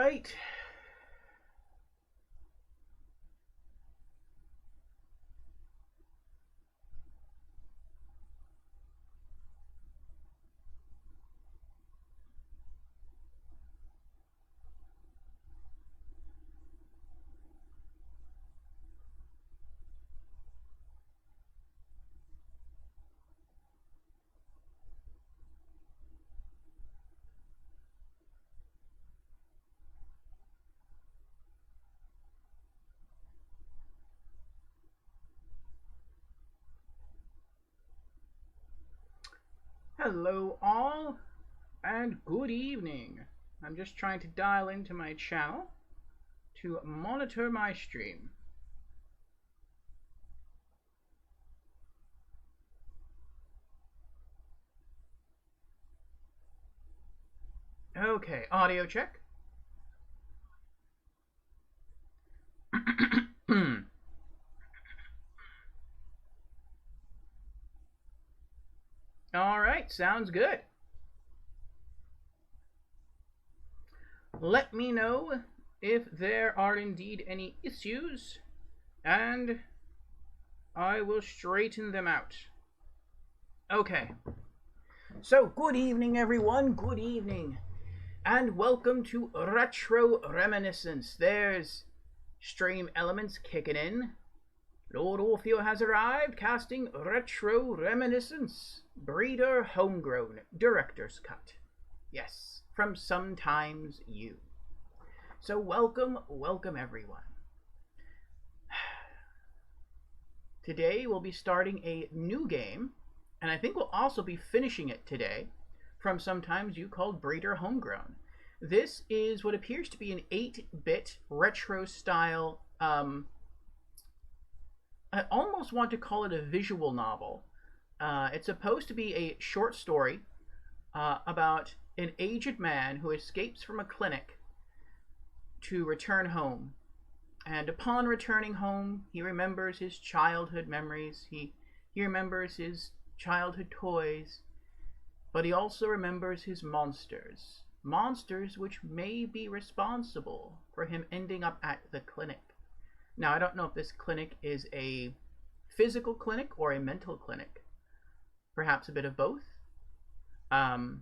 right. Hello, all, and good evening. I'm just trying to dial into my channel to monitor my stream. Okay, audio check. All right, sounds good. Let me know if there are indeed any issues, and I will straighten them out. Okay. So, good evening, everyone. Good evening. And welcome to Retro Reminiscence. There's stream elements kicking in. Lord Orfeo has arrived, casting Retro Reminiscence. Breeder Homegrown, Director's Cut. Yes, from Sometimes You. So welcome everyone. Today we'll be starting a new game, and I think we'll also be finishing it today, from Sometimes You, called Breeder Homegrown. This is what appears to be an 8-bit retro style, I almost want to call it a visual novel. It's supposed to be a short story about an aged man who escapes from a clinic to return home. And upon returning home, he remembers his childhood memories. He remembers his childhood toys, but he also remembers his monsters. Monsters which may be responsible for him ending up at the clinic. Now, I don't know if this clinic is a physical clinic or a mental clinic. Perhaps a bit of both. I'm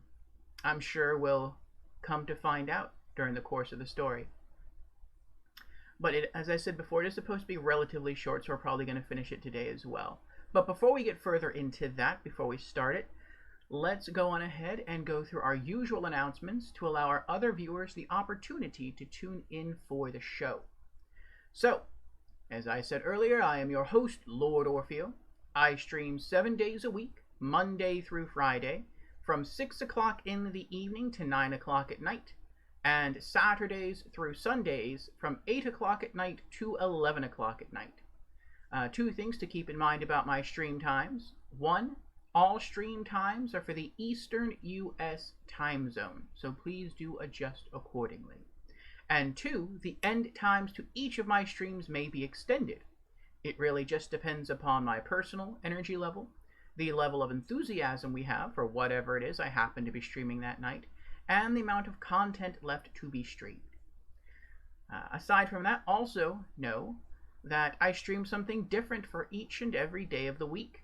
sure we'll come to find out during the course of the story. But as I said before, it is supposed to be relatively short, so we're probably going to finish it today as well. But before we get further into that, before we start it, let's go on ahead and go through our usual announcements to allow our other viewers the opportunity to tune in for the show. So, as I said earlier, I am your host, Lord Orfeo. I stream 7 days a week, Monday through Friday, from 6 o'clock in the evening to 9 o'clock at night, and Saturdays through Sundays from 8 o'clock at night to 11 o'clock at night. Two things to keep in mind about my stream times. One, all stream times are for the Eastern U.S. time zone, so please do adjust accordingly. And two, the end times to each of my streams may be extended. It really just depends upon my personal energy level, the level of enthusiasm we have for whatever it is I happen to be streaming that night, and the amount of content left to be streamed. Aside from that, also know that I stream something different for each and every day of the week.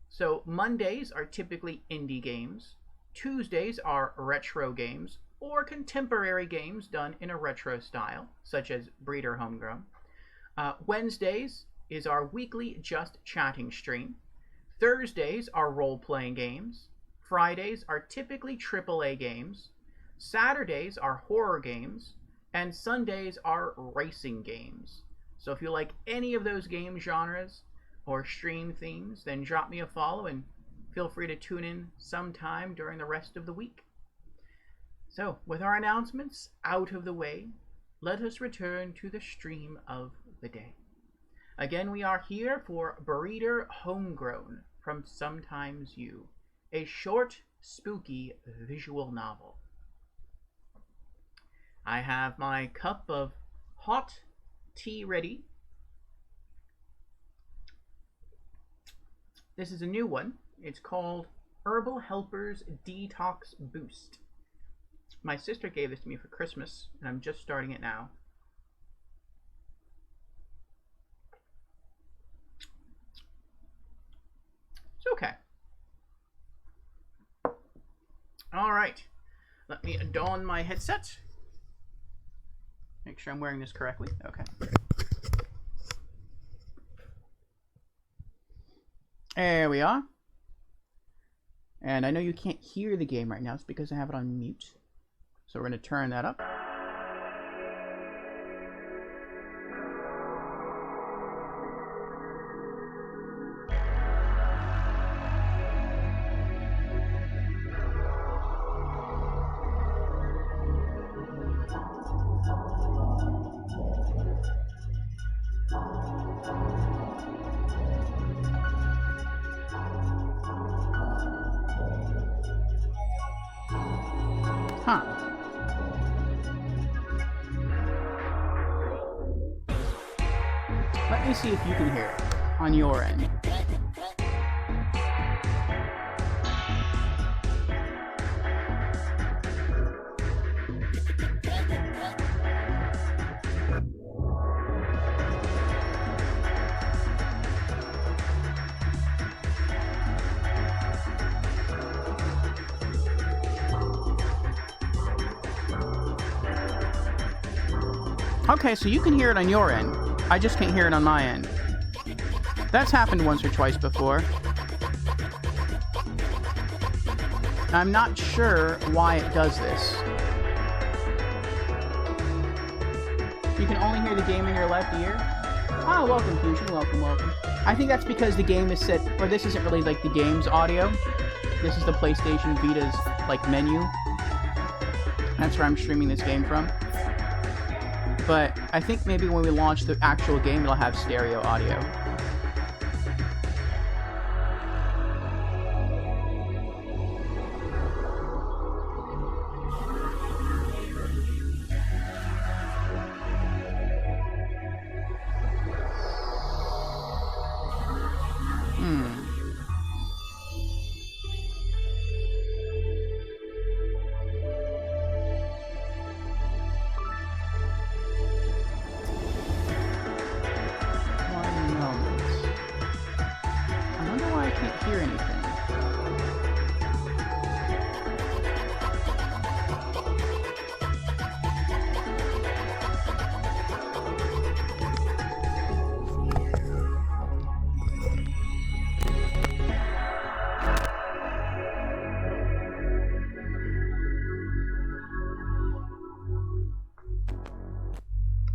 So Mondays are typically indie games, Tuesdays are retro games or contemporary games done in a retro style, such as Breeder Homegrown. Wednesdays is our weekly Just Chatting stream. Thursdays are role-playing games. Fridays are typically AAA games. Saturdays are horror games. And Sundays are racing games. So if you like any of those game genres or stream themes, then drop me a follow and feel free to tune in sometime during the rest of the week. So, with our announcements out of the way, let us return to the stream of the day. Again, we are here for Breeder Homegrown from Sometimes You, a short, spooky visual novel. I have my cup of hot tea ready. This is a new one. It's called Herbal Helpers Detox Boost. My sister gave this to me for Christmas, and I'm just starting it now. It's okay. All right. Let me don my headset. Make sure I'm wearing this correctly. Okay. There we are. And I know you can't hear the game right now. It's because I have it on mute. So we're going to turn that up. Huh. Let me see if you can hear it on your end. Okay, so you can hear it on your end. I just can't hear it on my end. That's happened once or twice before. I'm not sure why it does this. You can only hear the game in your left ear? Oh, welcome, Fusion. Welcome, welcome. I think that's because the game is set... Or this isn't really, like, the game's audio. This is the PlayStation Vita's, like, menu. That's where I'm streaming this game from. But I think maybe when we launch the actual game, it'll have stereo audio.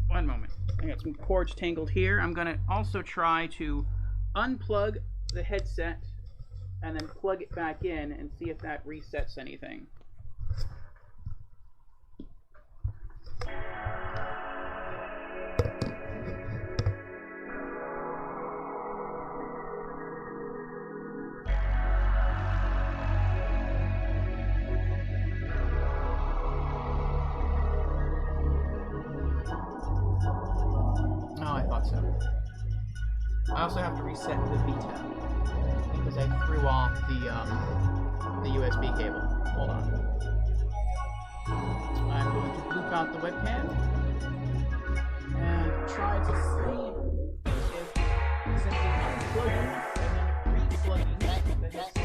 One moment. I got some cords tangled here. I'm going to also try to unplug the headset and then plug it back in and see if that resets anything. I also have to reset the Vita because I threw off the USB cable. Hold on. I'm going to loop out the webcam and try to see if simply unplugging and then re-plugging the headset.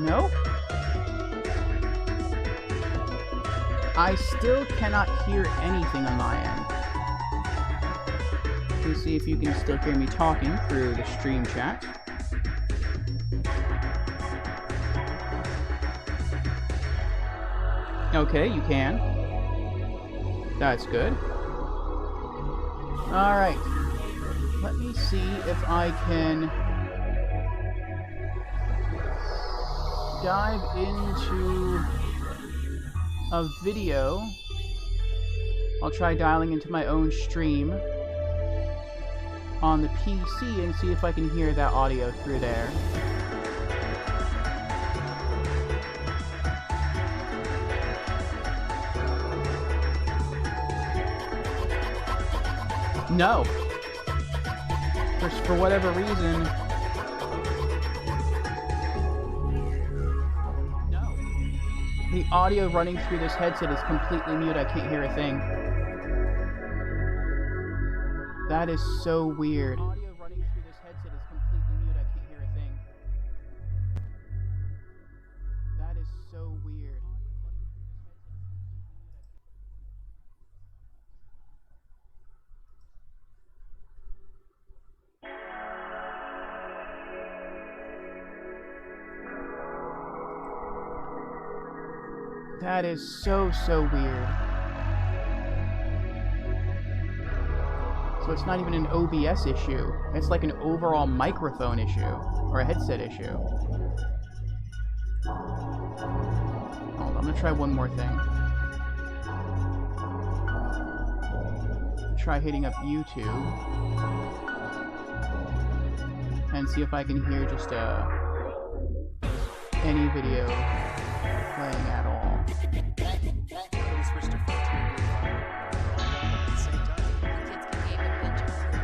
No? I still cannot hear anything on my end. Let's see if you can still hear me talking through the stream chat. Okay, you can. That's good. Alright. Let me see if I can dive into a video. I'll try dialing into my own stream on the PC and see if I can hear that audio through there. No. For whatever reason. No. The audio running through this headset is completely mute. I can't hear a thing. That is so weird. Audio running through this headset is completely mute. I can't hear a thing. That is so weird. That is so weird. So it's not even an OBS issue. It's like an overall microphone issue. Or a headset issue. Hold on, I'm gonna try one more thing. Try hitting up YouTube. And see if I can hear just any video playing at all.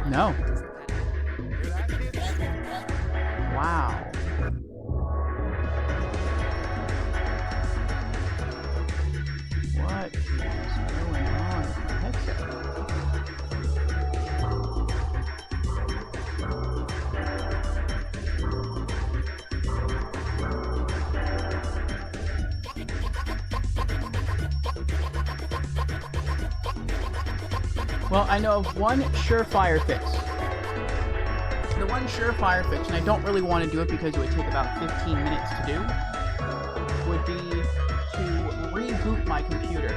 No. Wow. What is going on with my headset? Well, I know of one surefire fix. The one surefire fix, and I don't really want to do it because it would take about 15 minutes to do, would be to reboot my computer.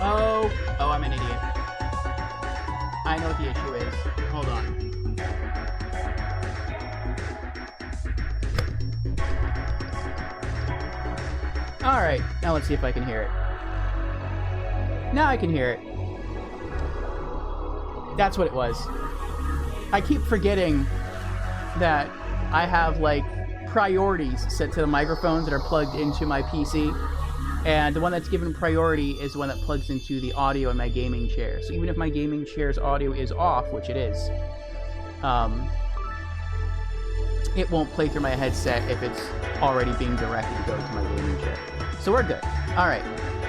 Oh, I'm an idiot. I know what the issue is. Hold on. Alright, now let's see if I can hear it. Now I can hear it. That's what it was. I keep forgetting that I have, like, priorities set to the microphones that are plugged into my PC. And the one that's given priority is the one that plugs into the audio in my gaming chair. So even if my gaming chair's audio is off, which it is, it won't play through my headset if it's already being directed to go to my gaming chair. So we're good. Alright,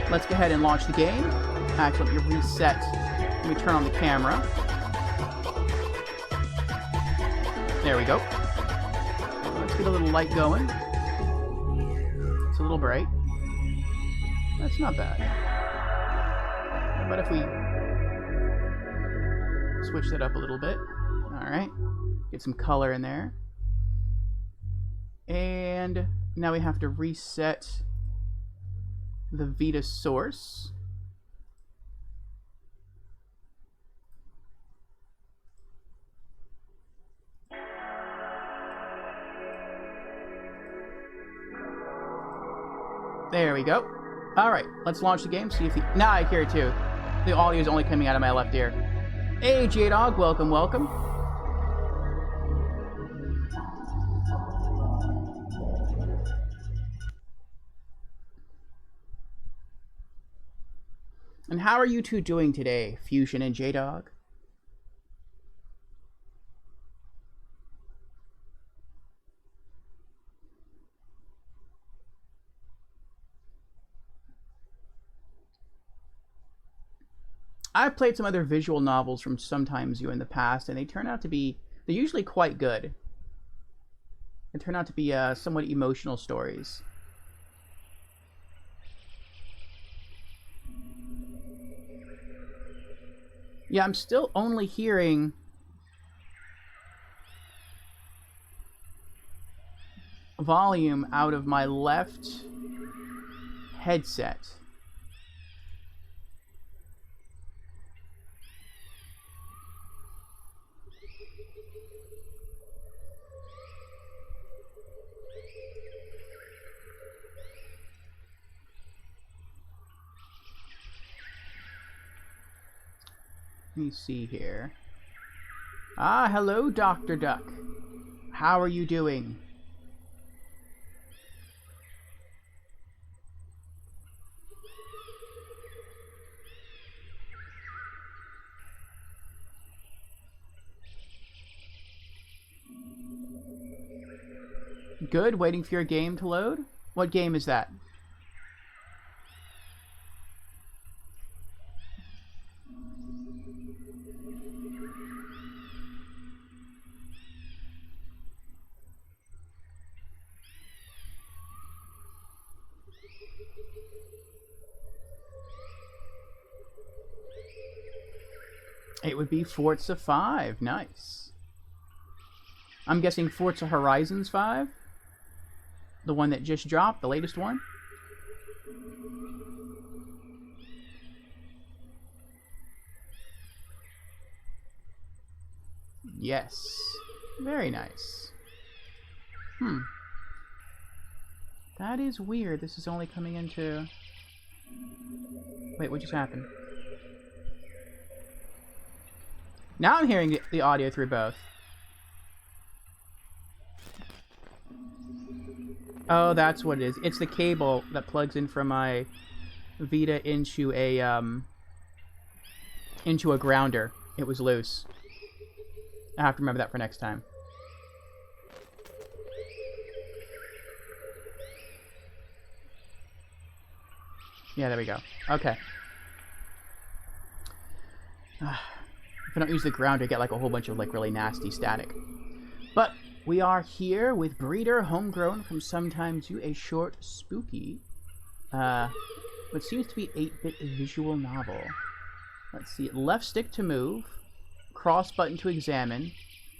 let's go ahead and launch the game. Actually, let me reset. Let me turn on the camera. There we go. Let's get a little light going. It's a little bright. That's not bad. But if we switch that up a little bit. Alright. Get some color in there. And now we have to reset the Vita source. There we go. Alright, let's launch the game, see if now I hear it too. The audio is only coming out of my left ear. Hey, J-Dog, welcome, welcome. And how are you two doing today, Fusion and J-Dog? I've played some other visual novels from Sometimes You in the past, and they turn out to be, they're usually quite good. They turn out to be somewhat emotional stories. Yeah, I'm still only hearing volume out of my left headset. Let me see here. Ah, hello, Dr. Duck. How are you doing? Good, waiting for your game to load. What game is that? It would be Forza 5. Nice. I'm guessing Forza Horizons 5? The one that just dropped, the latest one? Yes. Very nice. That is weird. This is only coming into... Wait, what just happened? Now I'm hearing the audio through both. Oh, that's what it is. It's the cable that plugs in from my Vita into a grounder. It was loose. I have to remember that for next time. Yeah, there we go. Okay. If I don't use the grounder, I get like a whole bunch of like really nasty static. But we are here with Breeder Homegrown from Sometimes You, a short, spooky, what seems to be 8-bit visual novel. Let's see. Left stick to move, cross button to examine,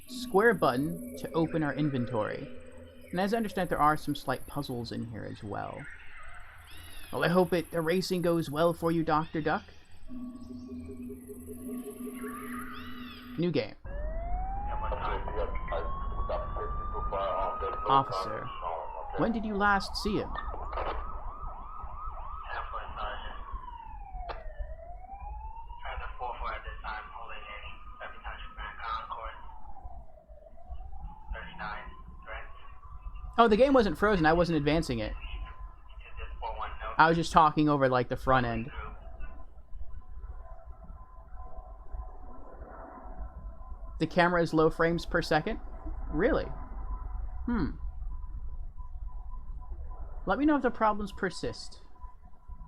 square button to open our inventory. And as I understand, there are some slight puzzles in here as well. Well, I hope the racing goes well for you, Dr. Duck. New game. Officer, when did you last see him? Oh, the game wasn't frozen. I wasn't advancing it. I was just talking over, like, the front end. The camera is low frames per second? Really? Let me know if the problems persist.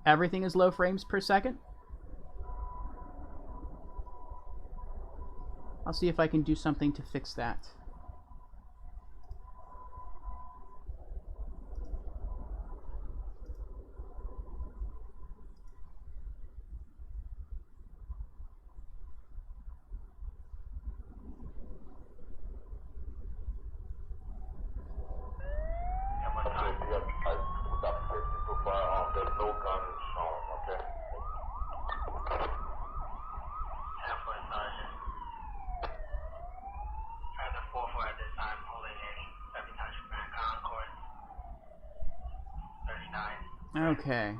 Everything is low frames per second? I'll see if I can do something to fix that. Okay.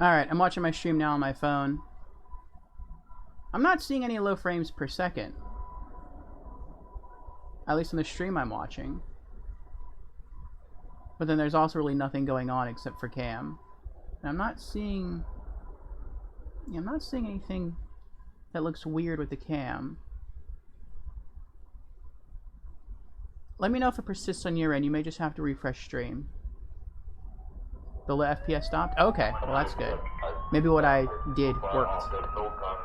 Alright, I'm watching my stream now on my phone. I'm not seeing any low frames per second. At least in the stream I'm watching. But then there's also really nothing going on except for cam. And I'm not seeing anything that looks weird with the cam. Let me know if it persists on your end. You may just have to refresh stream. The FPS stopped? Okay, well that's good. Maybe what I did worked.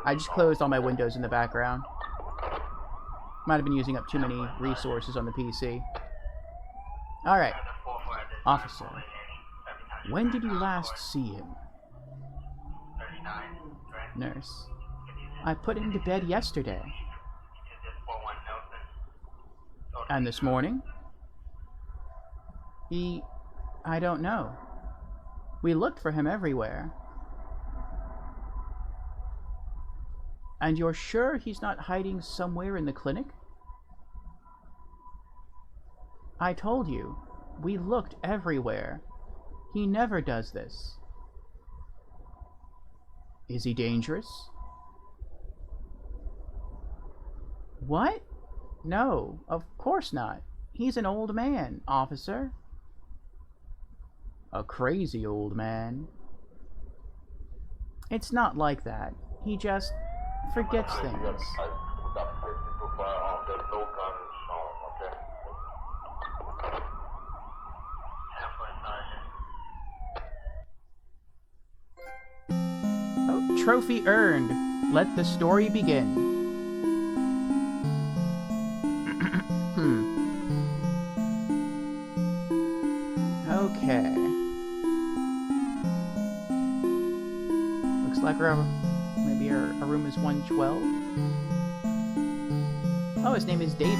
I just closed all my windows in the background. Might have been using up too many resources on the PC. Alright. Officer, when did you last see him? Nurse, I put him to bed yesterday. And this morning? I don't know. We looked for him everywhere. And you're sure he's not hiding somewhere in the clinic? I told you. We looked everywhere. He never does this. Is he dangerous? What? No, of course not. He's an old man, officer. A crazy old man. It's not like that. He just forgets things. Oh, trophy earned. Let the story begin. Okay. Looks like maybe our room is 112. Oh, his name is David.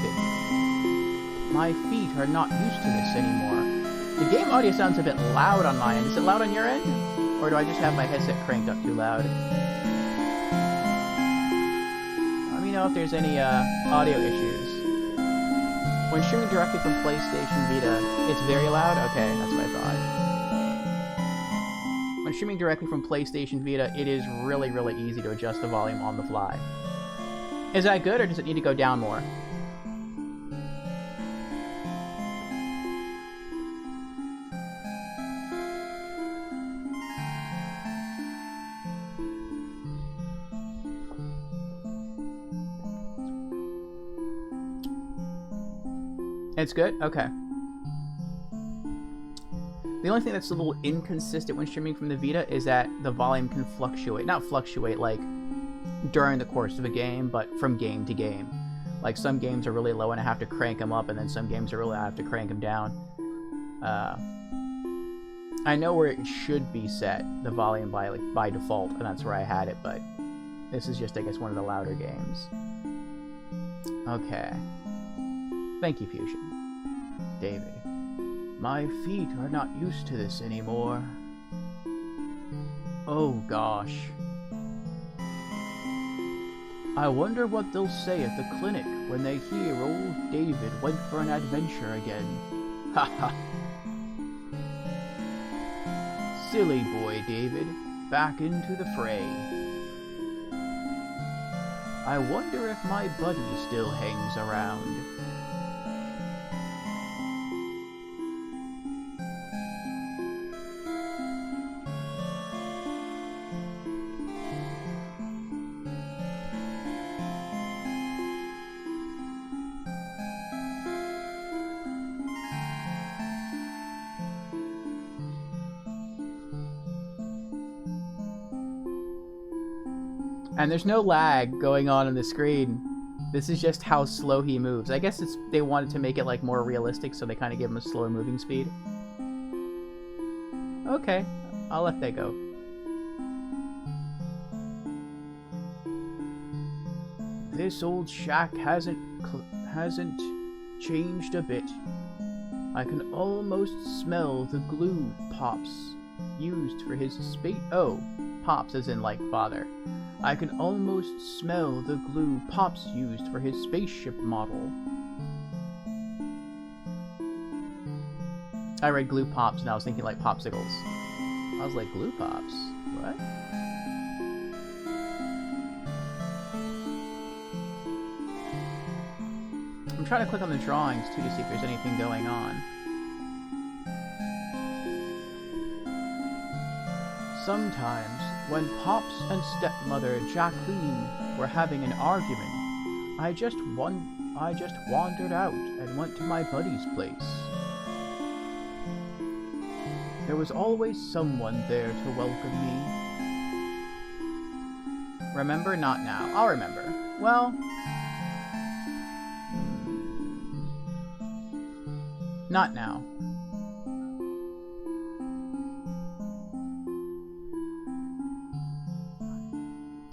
My feet are not used to this anymore. The game audio sounds a bit loud on my end. Is it loud on your end? Or do I just have my headset cranked up too loud? Let me know if there's any audio issues. When streaming directly from PlayStation Vita, it's very loud? Okay, that's what I thought. When streaming directly from PlayStation Vita, it is really, really easy to adjust the volume on the fly. Is that good, or does it need to go down more? It's good? Okay. The only thing that's a little inconsistent when streaming from the Vita is that the volume can fluctuate. Not fluctuate like during the course of a game, but from game to game. Like some games are really low and I have to crank them up, and then some games are really I have to crank them down. I know where it should be set, the volume by default, and that's where I had it, but this is just, I guess, one of the louder games. Okay. Thank you, Fusion. David. My feet are not used to this anymore. Oh gosh. I wonder what they'll say at the clinic when they hear old David went for an adventure again. Haha. Silly boy David, back into the fray. I wonder if my buddy still hangs around. And there's no lag going on the screen. This is just how slow he moves. I guess they wanted to make it like more realistic, so they kind of give him a slower moving speed. Okay, I'll let that go. This old shack hasn't changed a bit. I can almost smell the glue Pops used for his space. Oh, Pops as in like father. I can almost smell the glue Pops used for his spaceship model. I read glue Pops and I was thinking like popsicles. I was like, glue Pops? What? I'm trying to click on the drawings too to see if there's anything going on. Sometimes, when Pops and stepmother Jacqueline were having an argument, I just wandered out and went to my buddy's place. There was always someone there to welcome me. Remember? Not now. I'll remember. Well, not now.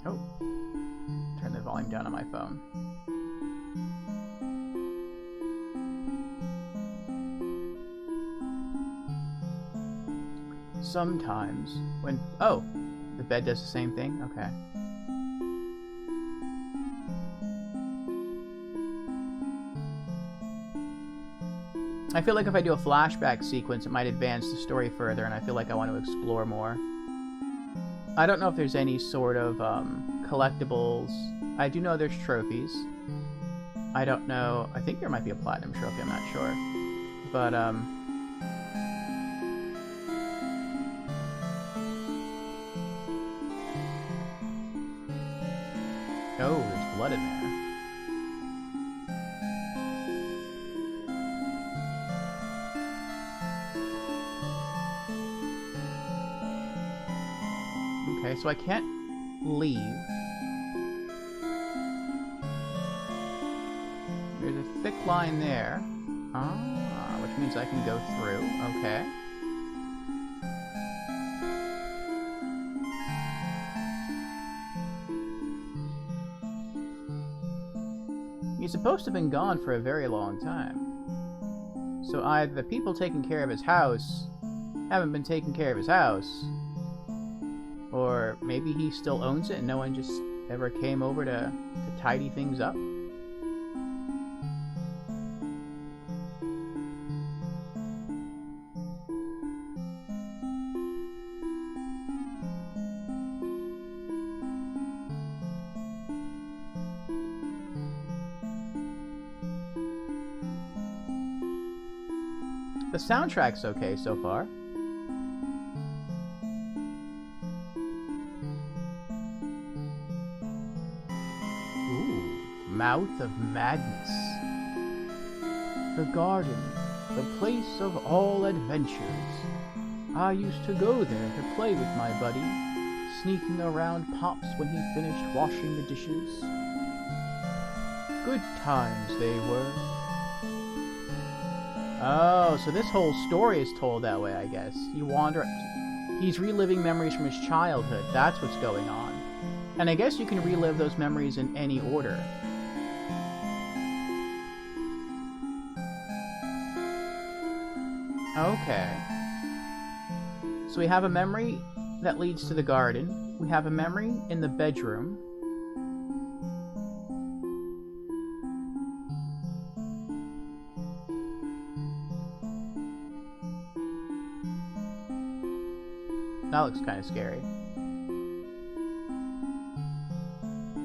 Oh, turn the volume down on my phone. Sometimes when... Oh, the bed does the same thing? Okay. I feel like if I do a flashback sequence, it might advance the story further, and I feel like I want to explore more. I don't know if there's any sort of collectibles. I do know there's trophies. I don't know. I think there might be a platinum trophy. I'm not sure. But, oh, there's blood in there. Okay, so I can't leave. There's a thick line there. Ah, which means I can go through. Okay. He's supposed to have been gone for a very long time. So either the people taking care of his house haven't been taking care of his house, or maybe he still owns it and no one just ever came over to tidy things up. The soundtrack's okay so far. Mouth of Madness. The garden, the place of all adventures. I used to go there to play with my buddy, sneaking around Pops when he finished washing the dishes. Good times they were. Oh, so this whole story is told that way, I guess. You wander... He's reliving memories from his childhood. That's what's going on. And I guess you can relive those memories in any order. Okay. So we have a memory that leads to the garden. We have a memory in the bedroom. That looks kind of scary.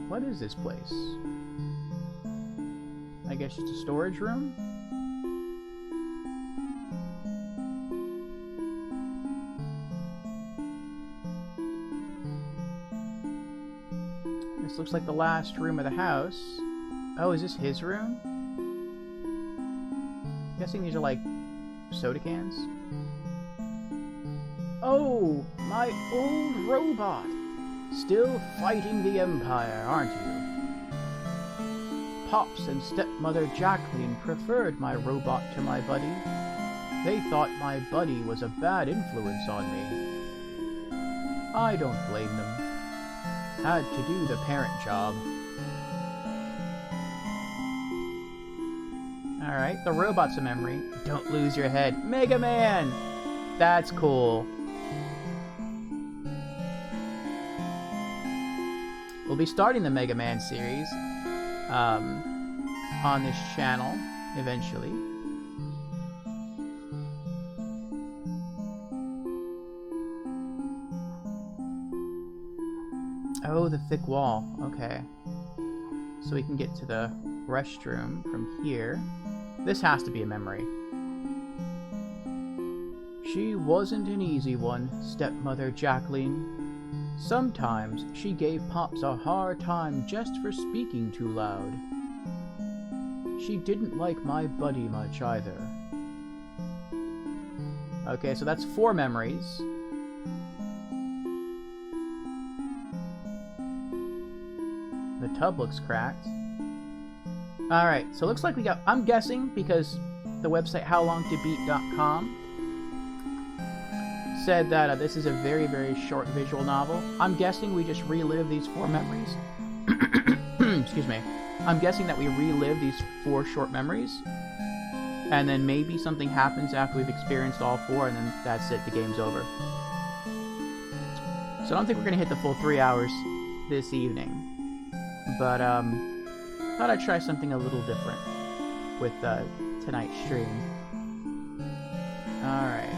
What is this place? I guess it's a storage room? This looks like the last room of the house. Oh, is this his room? I'm guessing these are like soda cans. Oh, my old robot! Still fighting the Empire, aren't you? Pops and stepmother Jacqueline preferred my robot to my buddy. They thought my buddy was a bad influence on me. I don't blame them. Had to do the parent job. Alright, the robot's a memory. Don't lose your head. Mega Man! That's cool. We'll be starting the Mega Man series on this channel eventually. Oh, the thick wall. Okay. So we can get to the restroom from here. This has to be a memory. She wasn't an easy one, stepmother Jacqueline. Sometimes she gave Pops a hard time just for speaking too loud. She didn't like my buddy much either. Okay, so that's 4 memories. The tub looks cracked. Alright, so it looks like we got... I'm guessing, because the website howlongtobeat.com said that this is a very, very short visual novel. I'm guessing we just relive these 4 memories. Excuse me. I'm guessing that we relive these 4 short memories. And then maybe something happens after we've experienced all 4, and then that's it, the game's over. So I don't think we're going to hit the full 3 hours this evening. But, thought I'd try something a little different with tonight's stream. Alright.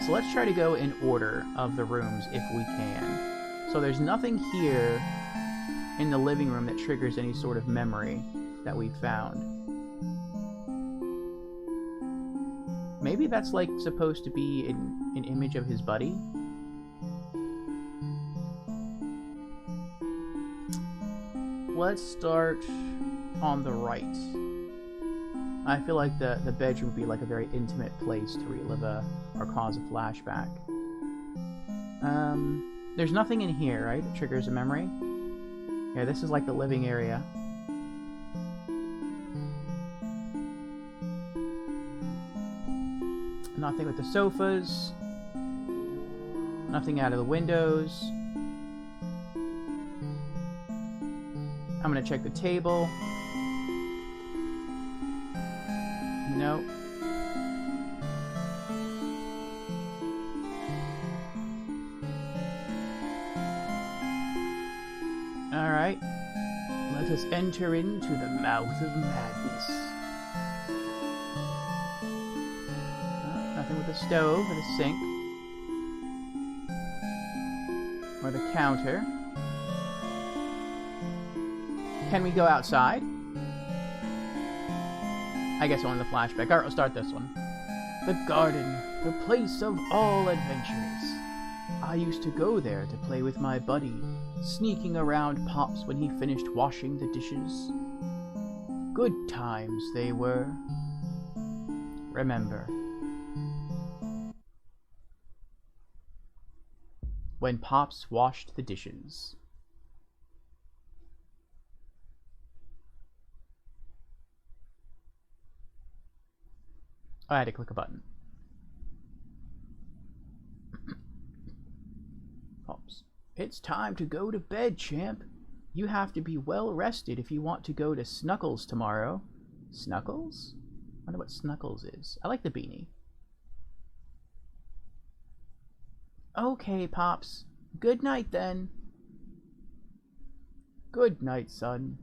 So let's try to go in order of the rooms if we can. So there's nothing here in the living room that triggers any sort of memory that we found. Maybe that's like supposed to be an image of his buddy? Let's start on the right. I feel like the bedroom would be like a very intimate place to relive or cause a flashback. There's nothing in here, right? That triggers a memory? Yeah, this is like the living area. Nothing with the sofas. Nothing out of the windows. I'm gonna check the table. Nope. Alright. Let us enter into the mouth of madness. Nothing with the stove or the sink. Or the counter. Can we go outside? I guess I want the flashback. Alright, we'll start this one. The garden, the place of all adventures. I used to go there to play with my buddy, sneaking around Pops when he finished washing the dishes. Good times they were. Remember. When Pops washed the dishes. I had to click a button. Pops. It's time to go to bed, champ. You have to be well rested if you want to go to Snuggles tomorrow. Snuggles? I wonder what Snuggles is. I like the beanie. Okay, Pops. Good night, then. Good night, son.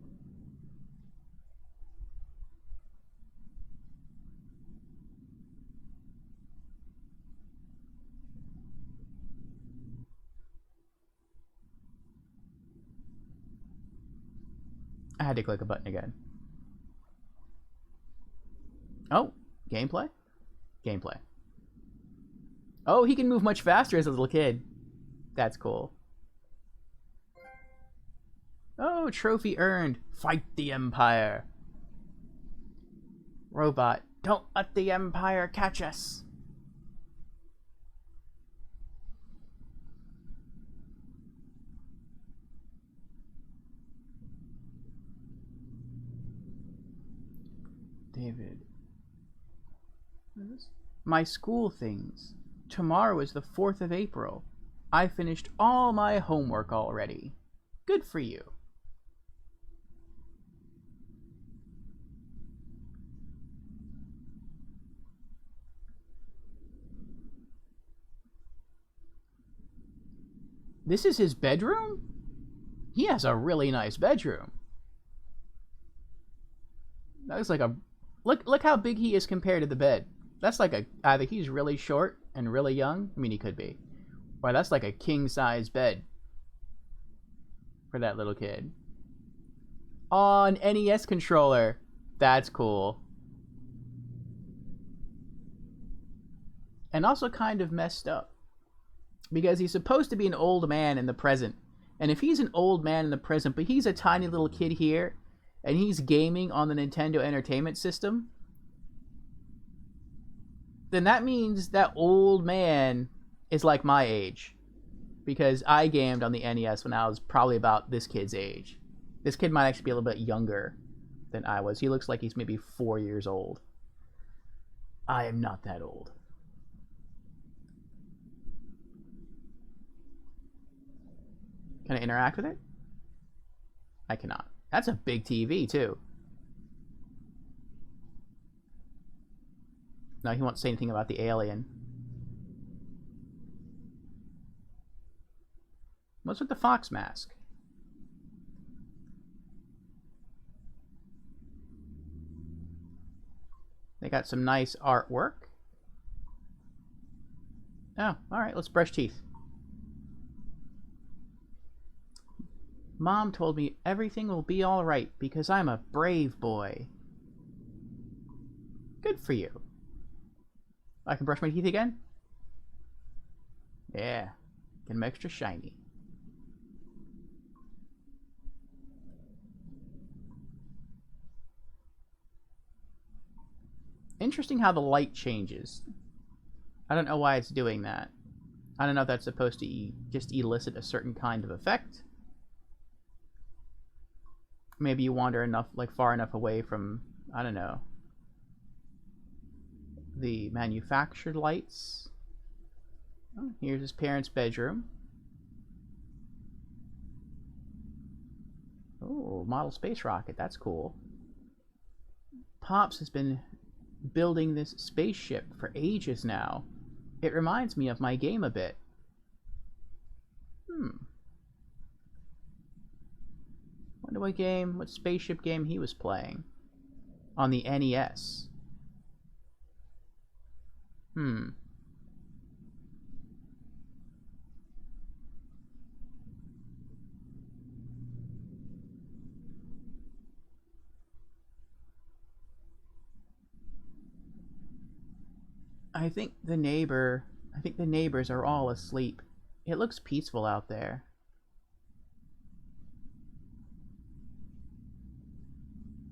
I had to click a button again. Oh, gameplay? Gameplay. Oh, he can move much faster as a little kid. That's cool. Oh, trophy earned. Fight the Empire. Robot, don't let the Empire catch us. David. What is this? My school things. Tomorrow is the 4th of April. I finished all my homework already. Good for you. This is his bedroom? He has a really nice bedroom. That looks like a... Look how big he is compared to the bed. That's like a... Either he's really short and really young. I mean, he could be. Or that's like a king-size bed. For that little kid. On NES controller. That's cool. And also kind of messed up. Because he's supposed to be an old man in the present. And if he's an old man in the present, but he's a tiny little kid here, and he's gaming on the Nintendo Entertainment System, then that means that old man is like my age. Because I gamed on the NES when I was probably about this kid's age. This kid might actually be a little bit younger than I was. He looks like he's maybe 4 years old. I am not that old. Can I interact with it? I cannot. That's a big TV, too. No, he won't say anything about the alien. What's with the fox mask? They got some nice artwork. Oh, alright, let's brush teeth. Mom told me everything will be alright because I'm a brave boy. Good for you. I can brush my teeth again? Yeah, get them extra shiny. Interesting how the light changes. I don't know why it's doing that. I don't know if that's supposed to just elicit a certain kind of effect. Maybe you wander enough, like far enough away from, I don't know, the manufactured lights. Oh, here's his parents' bedroom. Oh, model space rocket. That's cool. Pops has been building this spaceship for ages now. It reminds me of my game a bit. Wonder what spaceship game he was playing on the NES. I think the neighbors are all asleep. It looks peaceful out there.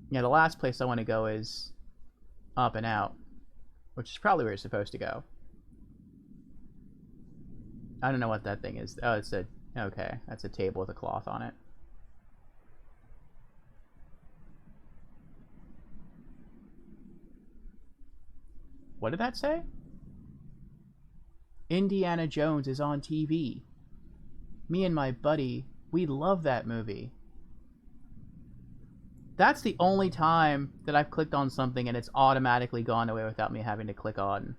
Yeah, the last place I want to go is up and out, which is probably where you're supposed to go. I don't know what that thing is. Oh, it's a... Okay, that's a table with a cloth on it. What did that say? Indiana Jones is on TV. Me and my buddy, we love that movie. That's the only time that I've clicked on something and it's automatically gone away without me having to click on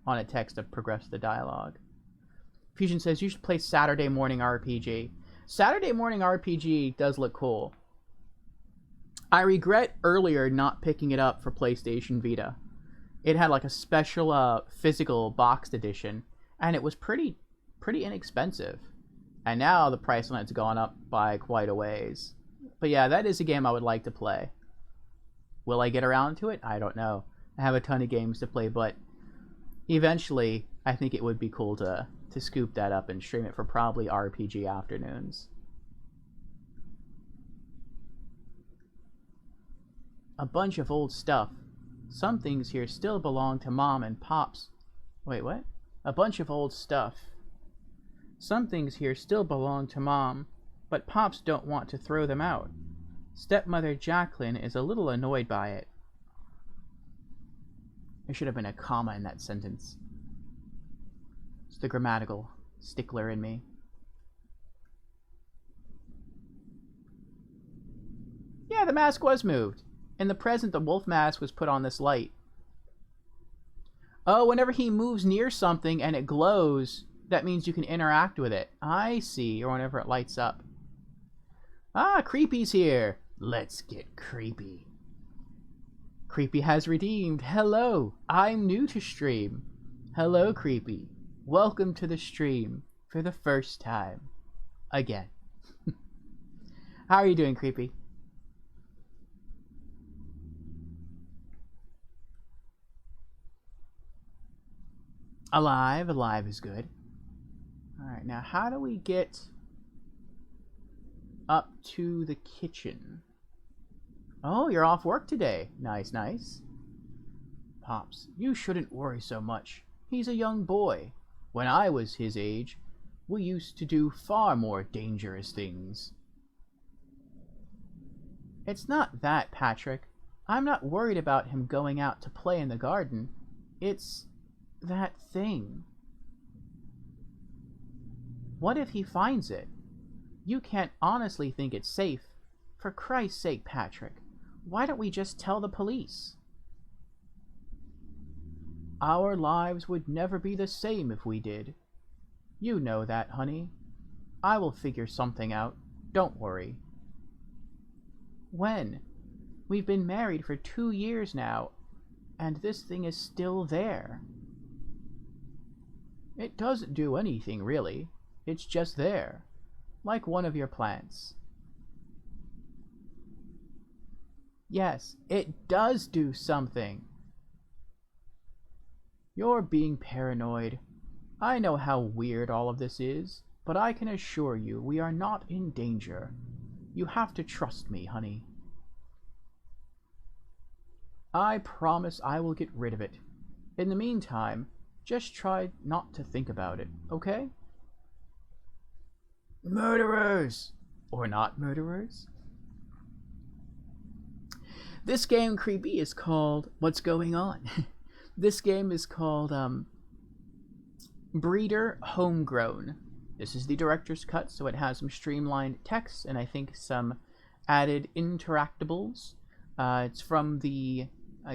a text to progress the dialogue. Fusion says, you should play Saturday Morning RPG. Saturday Morning RPG does look cool. I regret earlier not picking it up for PlayStation Vita. It had like a special physical boxed edition, and it was pretty inexpensive. And now the price on it's gone up by quite a ways. But yeah, that is a game I would like to play. Will I get around to it? I don't know. I have a ton of games to play, but eventually I think it would be cool to scoop that up and stream it for probably RPG afternoons. A bunch of old stuff. Some things here still belong to Mom and Pops. Wait, what? A bunch of old stuff. Some things here still belong to Mom, but Pops don't want to throw them out. Stepmother Jacqueline is a little annoyed by it. There should have been a comma in that sentence. It's the grammatical stickler in me. Yeah, the mask was moved. In the present, the wolf mask was put on this light. Oh, whenever he moves near something and it glows, that means you can interact with it. I see, or whenever it lights up. Ah, Creepy's here. Let's get creepy. Creepy has redeemed. Hello, I'm new to stream. Hello, Creepy. Welcome to the stream for the first time. Again. How are you doing, Creepy? Alive. Alive is good. Alright, now how do we get up to the kitchen? Oh, you're off work today. Nice, nice. Pops, you shouldn't worry so much. He's a young boy. When I was his age, we used to do far more dangerous things. It's not that, Patrick. I'm not worried about him going out to play in the garden. It's that thing. What if he finds it? You can't honestly think it's safe. For Christ's sake, Patrick, why don't we just tell the police? Our lives would never be the same if we did. You know that, honey. I will figure something out. Don't worry. When? We've been married for 2 years now, and this thing is still there. It doesn't do anything, really. It's just there, like one of your plants. Yes, it does do something. You're being paranoid. I know how weird all of this is, but I can assure you we are not in danger. You have to trust me, honey. I promise I will get rid of it. In the meantime, just try not to think about it, okay? Murderers! Or not murderers? This game, Creepy, is called... What's going on? This game is called, Breeder Homegrown. This is the director's cut, so it has some streamlined text and I think some added interactables. It's from the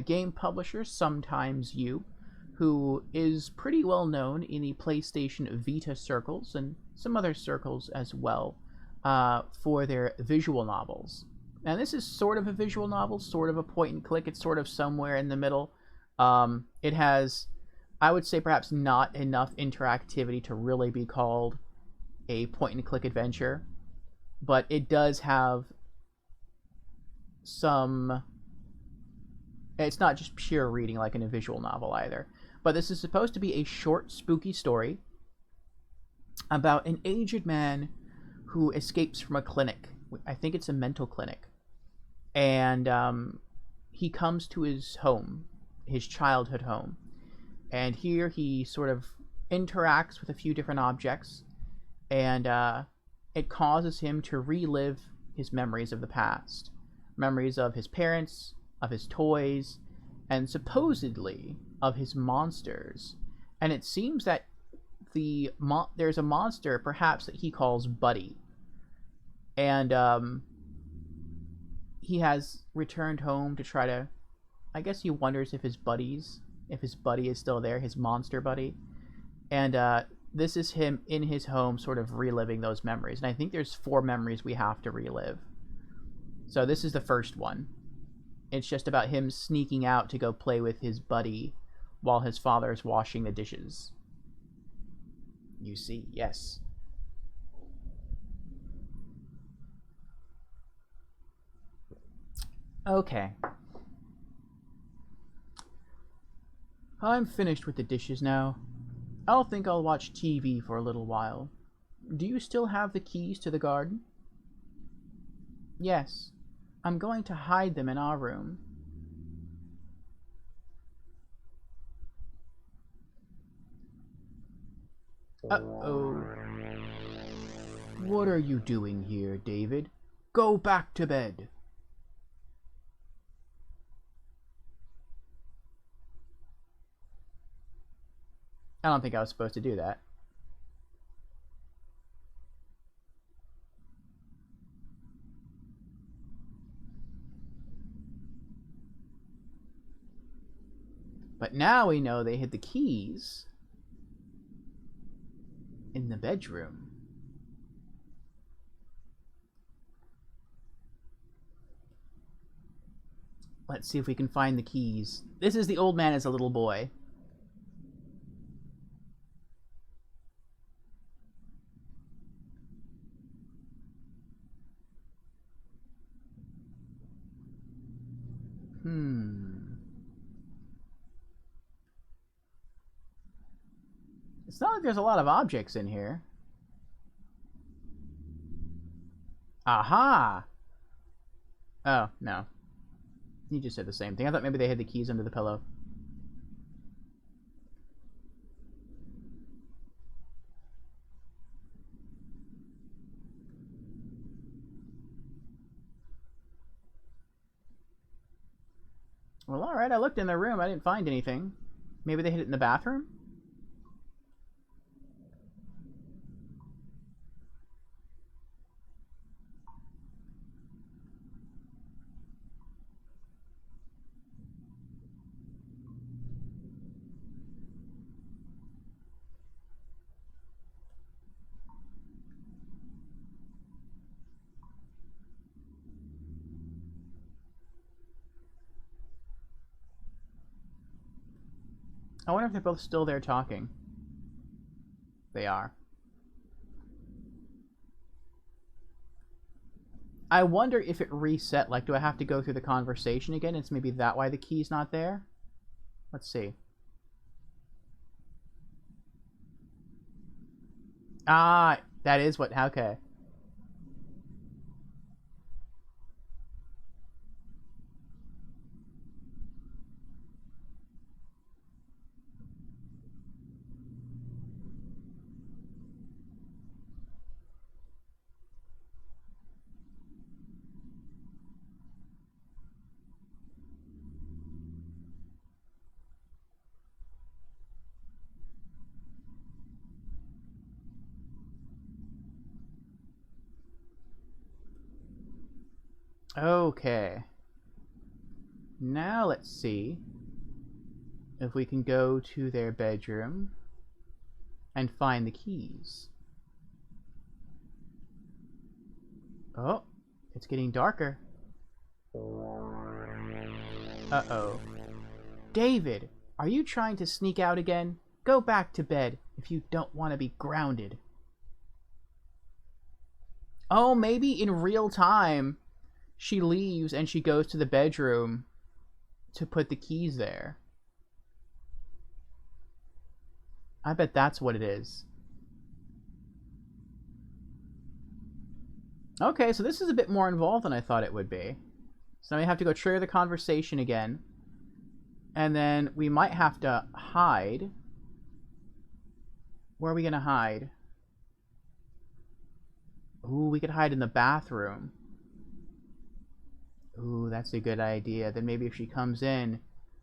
game publisher, Sometimes You, who is pretty well known in the PlayStation Vita circles and some other circles as well for their visual novels. And this is sort of a visual novel, sort of a point and click. It's sort of somewhere in the middle. It has, I would say, perhaps not enough interactivity to really be called a point and click adventure, but it does have some... It's not just pure reading like in a visual novel either. But this is supposed to be a short, spooky story about an aged man who escapes from a clinic. I think it's a mental clinic. And he comes to his home, his childhood home. And here he sort of interacts with a few different objects. And it causes him to relive his memories of the past. Memories of his parents, of his toys, and supposedly of his monsters. And it seems that there's a monster, perhaps, that he calls Buddy. And he has returned home to try to... I guess he wonders if his buddy is still there, his monster buddy. And this is him in his home sort of reliving those memories. And I think there's 4 memories we have to relive. So this is the first one. It's just about him sneaking out to go play with his buddy while his father is washing the dishes. You see, yes. Okay. I'm finished with the dishes now. I'll think I'll watch TV for a little while. Do you still have the keys to the garden? Yes. I'm going to hide them in our room. Uh-oh. What are you doing here, David? Go back to bed. I don't think I was supposed to do that. But now we know they hid the keys in the bedroom. Let's see if we can find the keys. This is the old man as a little boy. It's not like there's a lot of objects in here. Aha! Oh, no. You just said the same thing. I thought maybe they had the keys under the pillow. Well, alright, I looked in their room. I didn't find anything. Maybe they hid it in the bathroom? I wonder if they're both still there talking. They are. I wonder if it reset. Like, do I have to go through the conversation again? It's maybe that why the key's not there? Let's see. Ah, that is what... Okay. Okay. Now let's see if we can go to their bedroom and find the keys. Oh, it's getting darker. Uh-oh. David, are you trying to sneak out again? Go back to bed if you don't want to be grounded. Oh, maybe in real time she leaves and she goes to the bedroom to put the keys there. I bet that's what it is. Okay, so this is a bit more involved than I thought it would be. So now we have to go trigger the conversation again. And then we might have to hide. Where are we going to hide? Ooh, we could hide in the bathroom. Ooh, that's a good idea. Then maybe if she comes in,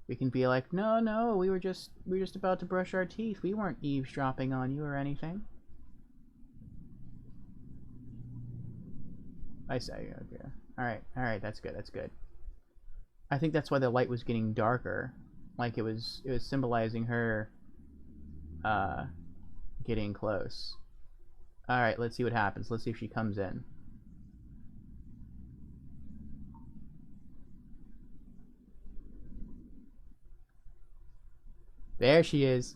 we can be like, no, we were just about to brush our teeth. We weren't eavesdropping on you or anything. I say, okay. Alright, that's good. I think that's why the light was getting darker. Like it was symbolizing her getting close. Alright, let's see what happens. Let's see if she comes in. There she is.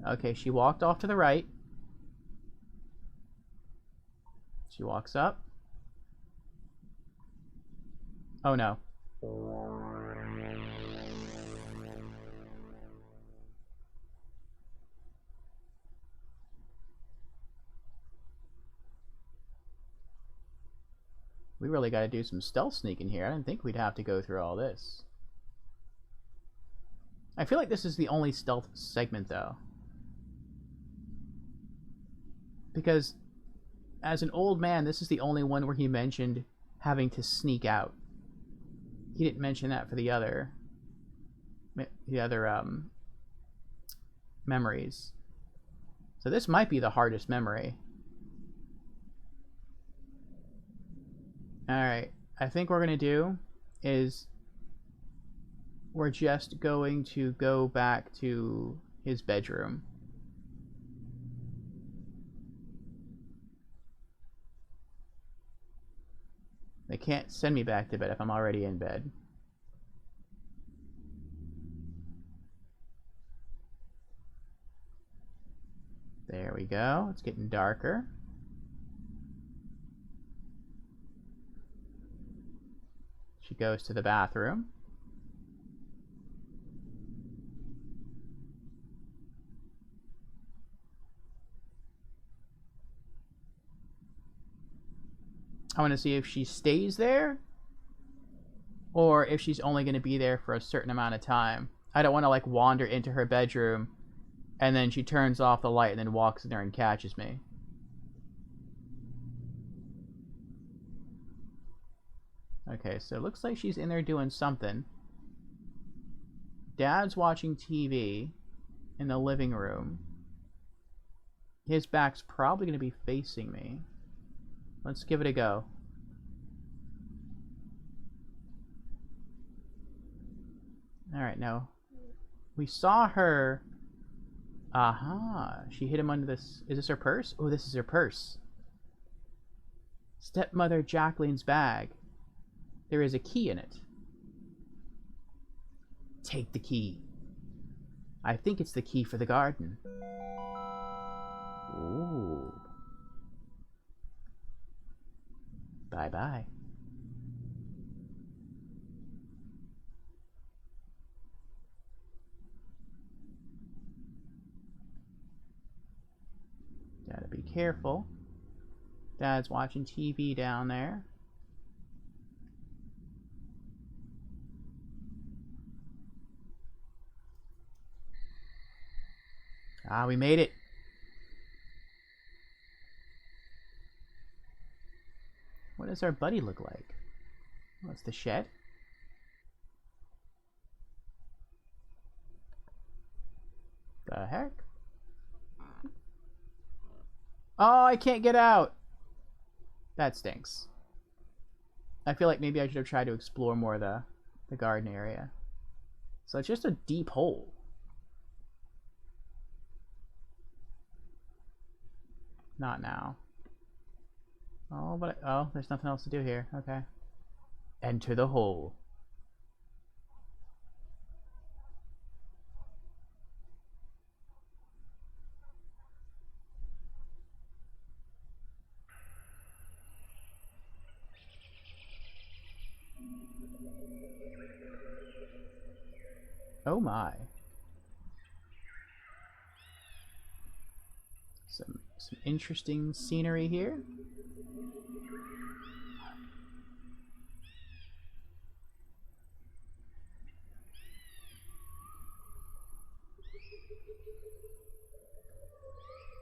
Okay, she walked off to the right. She walks up. Oh no. We really got to do some stealth sneaking here. I didn't think we'd have to go through all this. I feel like this is the only stealth segment, though. Because, as an old man, this is the only one where he mentioned having to sneak out. He didn't mention that for the other memories. So this might be the hardest memory. Alright, I think what we're going to do is we're just going to go back to his bedroom. They can't send me back to bed if I'm already in bed. There we go. It's getting darker. She goes to the bathroom. I want to see if she stays there or if she's only going to be there for a certain amount of time. I don't want to like wander into her bedroom and then she turns off the light and then walks in there and catches me. Okay, so it looks like she's in there doing something. Dad's watching TV in the living room. His back's probably going to be facing me. Let's give it a go. Alright, now. We saw her... Aha! She hid him under this... Is this her purse? Oh, this is her purse. Stepmother Jacqueline's bag. There is a key in it. Take the key. I think it's the key for the garden. Bye-bye. Gotta be careful. Dad's watching TV down there. Ah, we made it. What does our buddy look like? What's the shed? The heck? Oh, I can't get out! That stinks. I feel like maybe I should have tried to explore more of the garden area. So it's just a deep hole. Not now. Oh, but oh, there's nothing else to do here. Okay. Enter the hole. Oh my. Some interesting scenery here.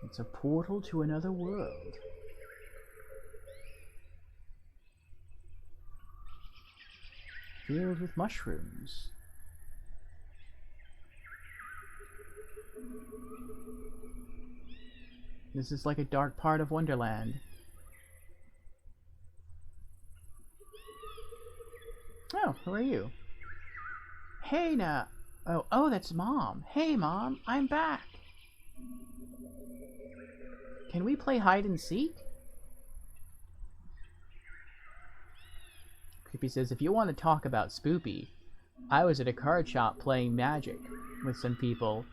It's a portal to another world. Filled with mushrooms. This is like a dark part of Wonderland. Oh, who are you? Hey, now. Oh, that's Mom. Hey, Mom, I'm back. Can we play hide and seek? Creepy says, if you want to talk about spoopy, I was at a card shop playing Magic with some people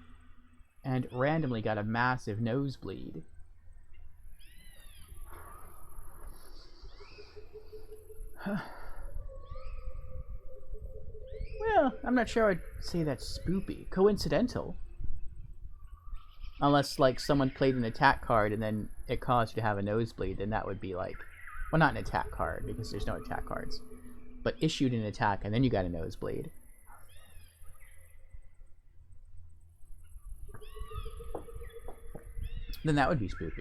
and randomly got a massive nosebleed. Well, I'm not sure I'd say that's spoopy. Coincidental. Unless, like, someone played an attack card and then it caused you to have a nosebleed, then that would be like... Well, not an attack card, because there's no attack cards. But issued an attack and then you got a nosebleed. Then that would be spoopy.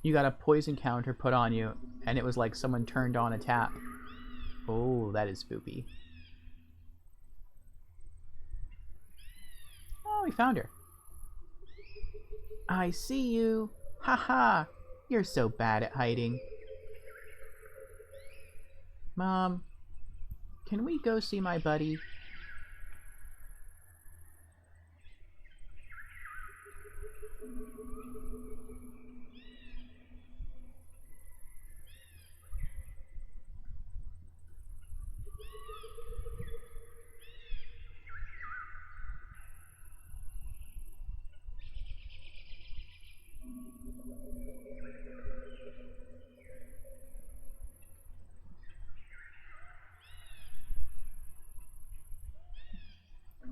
You got a poison counter put on you, and it was like someone turned on a tap. Oh, that is spoopy. Oh, we found her. I see you. Haha, you're so bad at hiding. Mom, can we go see my buddy?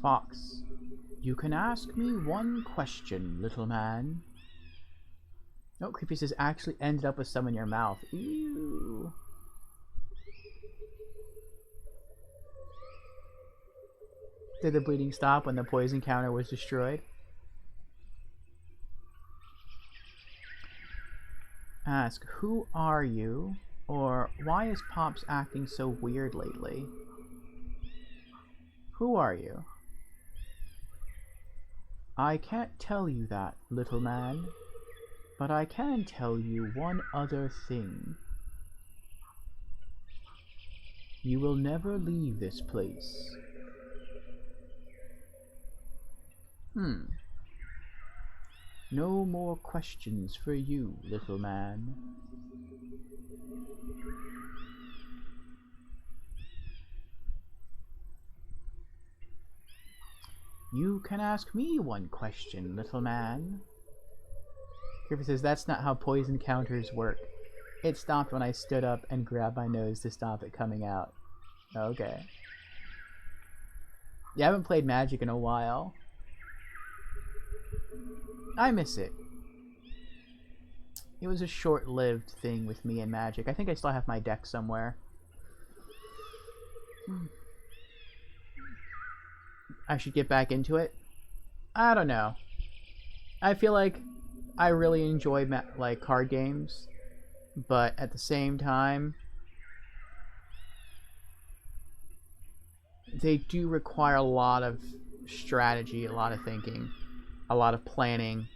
Fox, you can ask me one question, little man. Oh, Creepy says actually ended up with some in your mouth. Ew. Did the bleeding stop when the poison counter was destroyed? Ask, who are you? Or why is Pops acting so weird lately? Who are you? I can't tell you that, little man, but I can tell you one other thing. You will never leave this place. No more questions for you, little man. You can ask me one question, little man. Creeper says, that's not how poison counters work. It stopped when I stood up and grabbed my nose to stop it coming out. Okay. Yeah, I haven't played Magic in a while. I miss it. It was a short-lived thing with me and Magic. I think I still have my deck somewhere. I should get back into it. I don't know. I feel like I really enjoy like card games, but at the same time, they do require a lot of strategy, a lot of thinking, a lot of planning.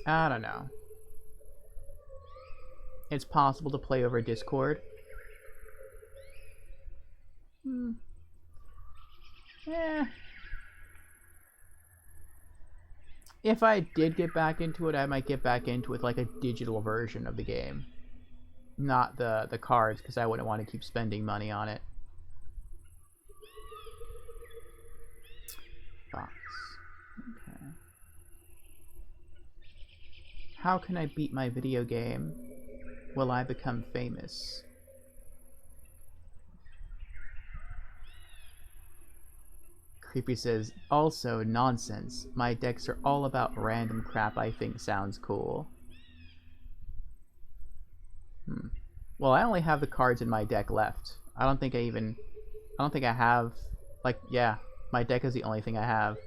I don't know. It's possible to play over Discord. If I did get back into it, I might get back into it with like a digital version of the game. Not the cards, because I wouldn't want to keep spending money on it. Box. Okay. How can I beat my video game? Will I become famous? Creepy says, also nonsense. My decks are all about random crap I think sounds cool. Well, I only have the cards in my deck left. I don't think I have, like, yeah, my deck is the only thing I have.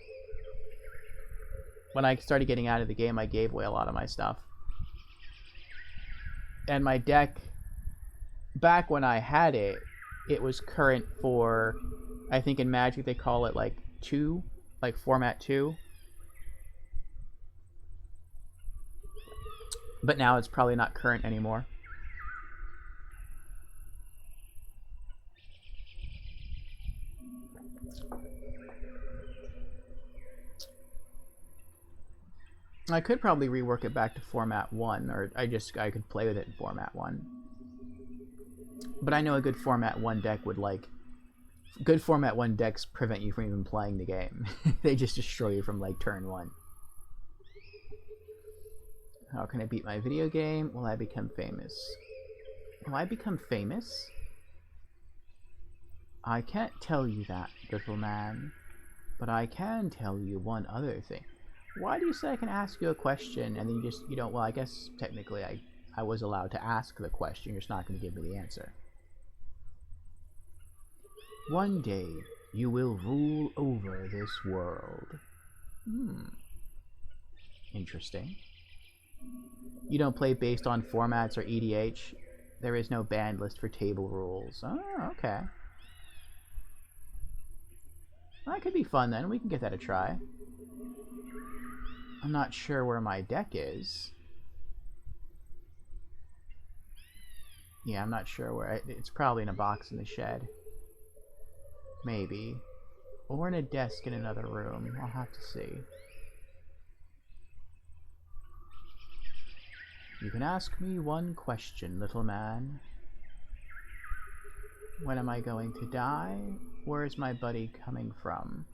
When I started getting out of the game, I gave away a lot of my stuff. And my deck, back when I had it, it was current for, I think in Magic they call it like 2, like format 2. But now it's probably not current anymore. I could probably rework it back to format 1, or I could play with it in format 1. But I know a good format 1 deck would like... Good format 1 decks prevent you from even playing the game. They just destroy you from like turn 1. How can I beat my video game? Will I become famous? Will I become famous? I can't tell you that, little man. But I can tell you one other thing. Why do you say I can ask you a question and then you don't... Well, I guess technically I was allowed to ask the question. You're just not going to give me the answer. One day, you will rule over this world. Interesting. You don't play based on formats or EDH? There is no banned list for table rules. Oh, okay. That could be fun then. We can give that a try. I'm not sure where my deck is. Yeah, I'm not sure where. It's probably in a box in the shed. Maybe. Or in a desk in another room. I'll have to see. You can ask me one question, little man. When am I going to die? Where is my buddy coming from?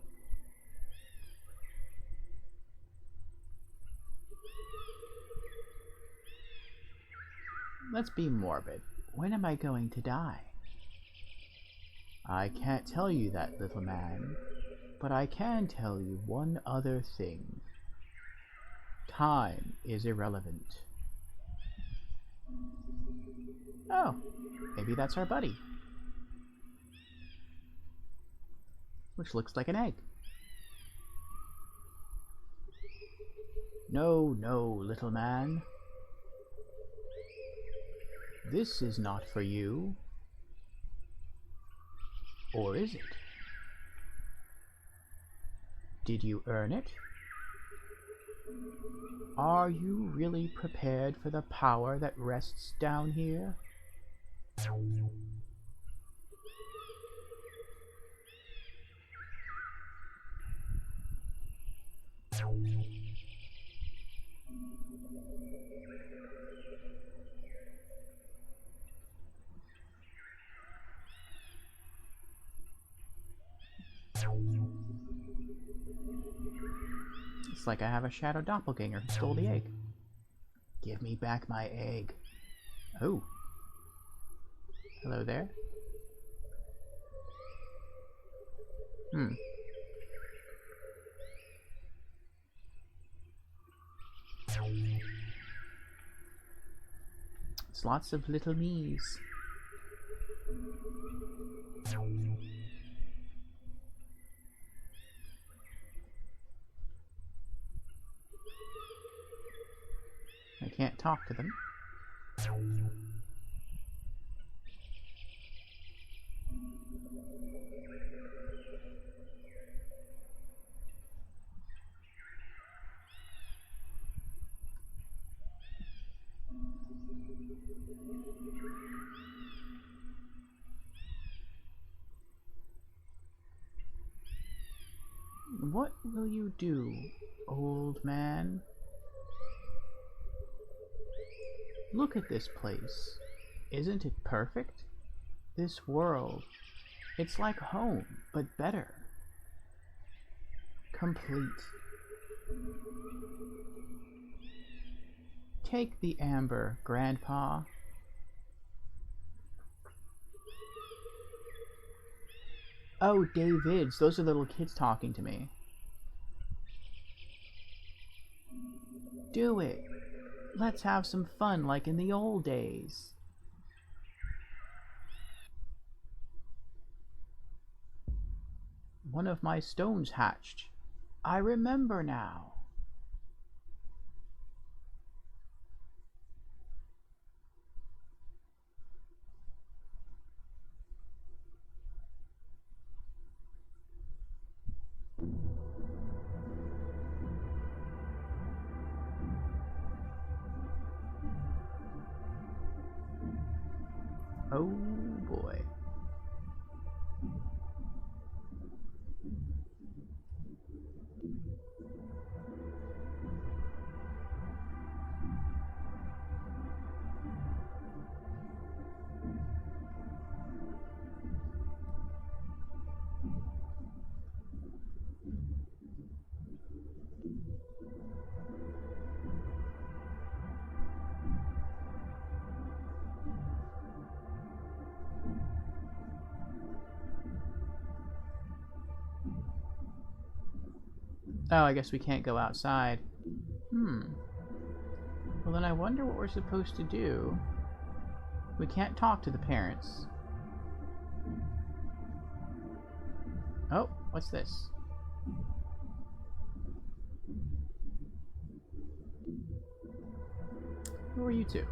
Let's be morbid. When am I going to die? I can't tell you that, little man, but I can tell you one other thing. Time is irrelevant. Oh, maybe that's our buddy. Which looks like an egg. No, no, little man. This is not for you. Or is it? Did you earn it? Are you really prepared for the power that rests down here? It's like I have a shadow doppelganger who stole the egg. Give me back my egg. Oh. Hello there. It's lots of little me's. I can't talk to them. What will you do, old man? Look at this place. Isn't it perfect? This world. It's like home, but better. Complete. Take the amber, Grandpa. Oh, Davids, those are little kids talking to me. Do it. Let's have some fun like in the old days. One of my stones hatched. I remember now. Oh boy. Oh, I guess we can't go outside. Well, then I wonder what we're supposed to do. We can't talk to the parents. Oh, what's this? Who are you two?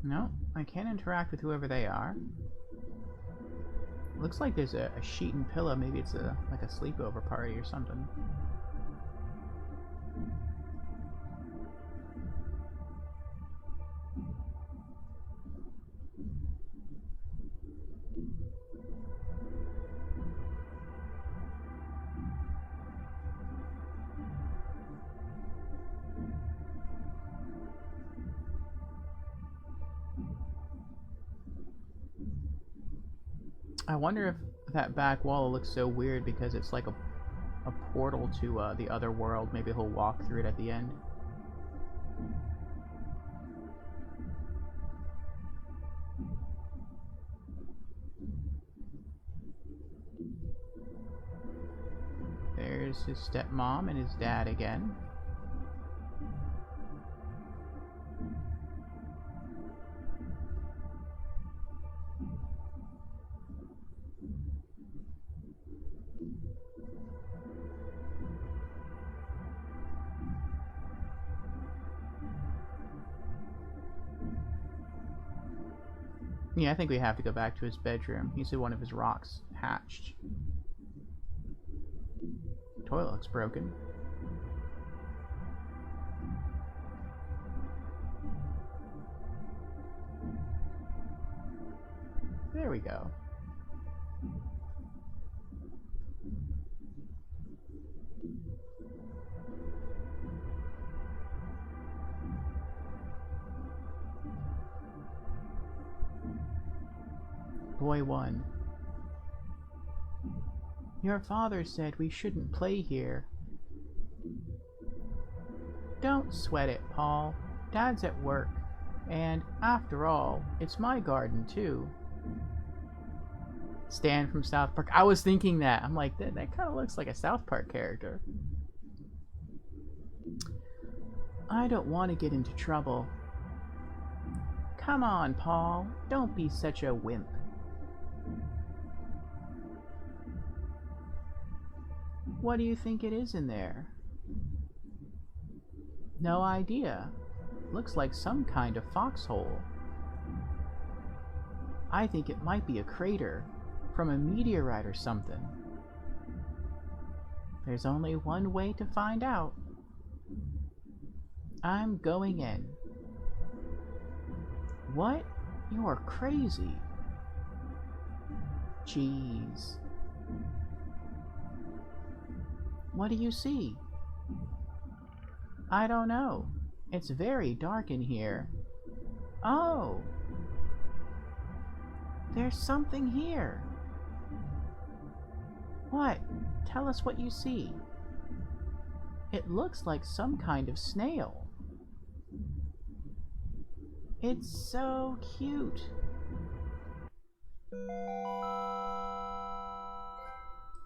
No, I can't interact with whoever they are. Looks like there's a sheet and pillow. Maybe it's like a sleepover party or something. I wonder if that back wall looks so weird because it's like a portal to the other world. Maybe he'll walk through it at the end. There's his stepmom and his dad again. Yeah, I think we have to go back to his bedroom. He said one of his rocks hatched. Toilet looks broken. There we go. Boy 1. Your father said we shouldn't play here. Don't sweat it, Paul. Dad's at work. And, after all, it's my garden, too. Stan from South Park. I was thinking that. I'm like, that kind of looks like a South Park character. I don't want to get into trouble. Come on, Paul. Don't be such a wimp. What do you think it is in there? No idea. Looks like some kind of foxhole. I think it might be a crater from a meteorite or something. There's only one way to find out. I'm going in. What? You're crazy. Jeez. What do you see? I don't know. It's very dark in here. Oh! There's something here. What? Tell us what you see. It looks like some kind of snail. It's so cute.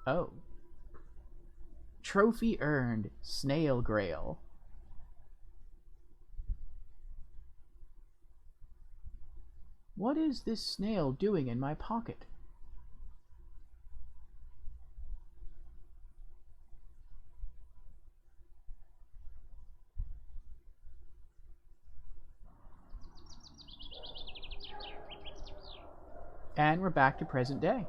Oh. Trophy earned, Snail Grail. What is this snail doing in my pocket? And we're back to present day.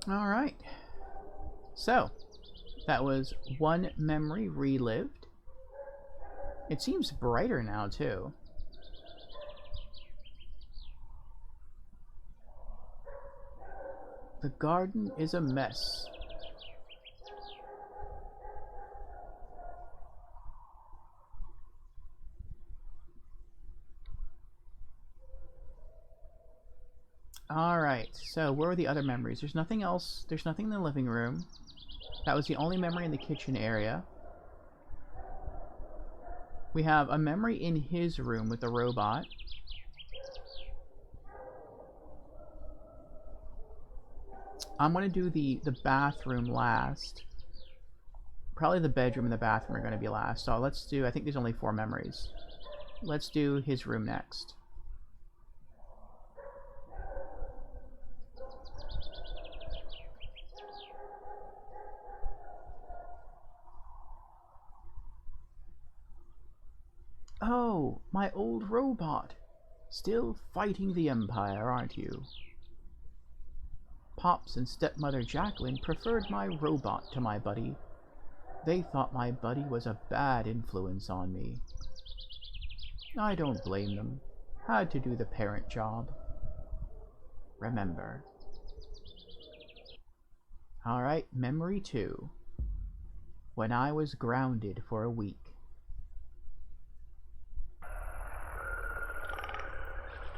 Alright. So, that was one memory relived. It seems brighter now, too. The garden is a mess. Alright, so where are the other memories? There's nothing else. There's nothing in the living room. That was the only memory in the kitchen area. We have a memory in his room with the robot. I'm going to do the bathroom last. Probably the bedroom and the bathroom are going to be last. So let's do, I think there's only 4 memories. Let's do his room next. Oh, my old robot. Still fighting the Empire, aren't you? Pops and stepmother Jacqueline preferred my robot to my buddy. They thought my buddy was a bad influence on me. I don't blame them. Had to do the parent job. Remember. Alright, memory 2. When I was grounded for a week.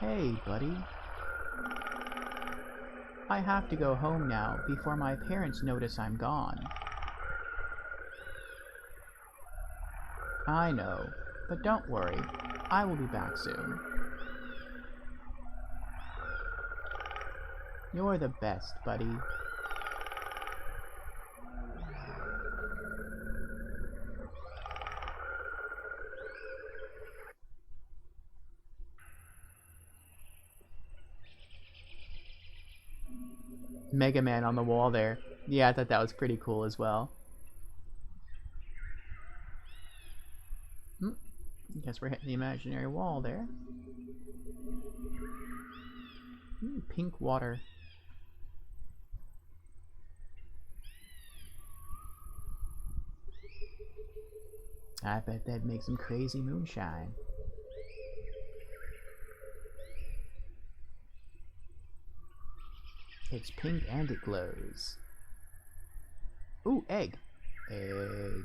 Hey, buddy. I have to go home now before my parents notice I'm gone. I know, but don't worry. I will be back soon. You're the best, buddy. Mega Man on the wall there. Yeah, I thought that was pretty cool as well. Guess we're hitting the imaginary wall there. Pink water. I bet that'd make some crazy moonshine. It's pink and it glows. Ooh, egg. Egg.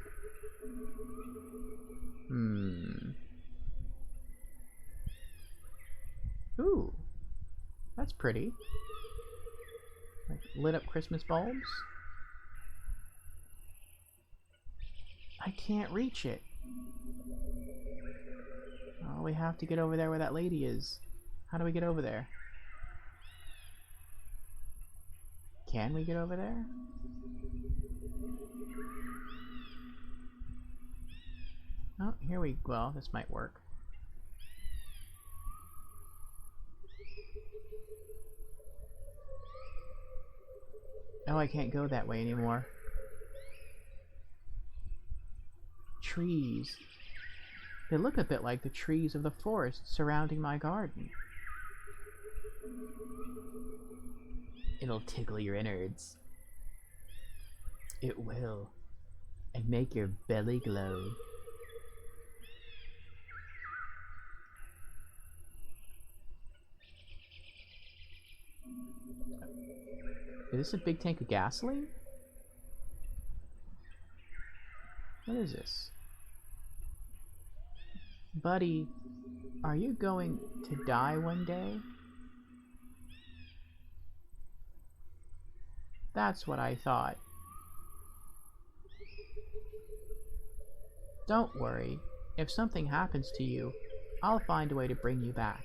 Ooh. That's pretty. Like lit up Christmas bulbs. I can't reach it. Oh, we have to get over there where that lady is. How do we get over there? Can we get over there? Oh, here we go. Well, this might work. Oh, I can't go that way anymore. Trees. They look a bit like the trees of the forest surrounding my garden. It'll tickle your innards. It will. And make your belly glow. Is this a big tank of gasoline? What is this? Buddy, are you going to die one day? That's what I thought. Don't worry. If something happens to you, I'll find a way to bring you back.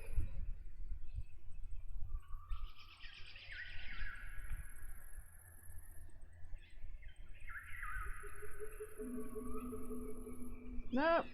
Nope.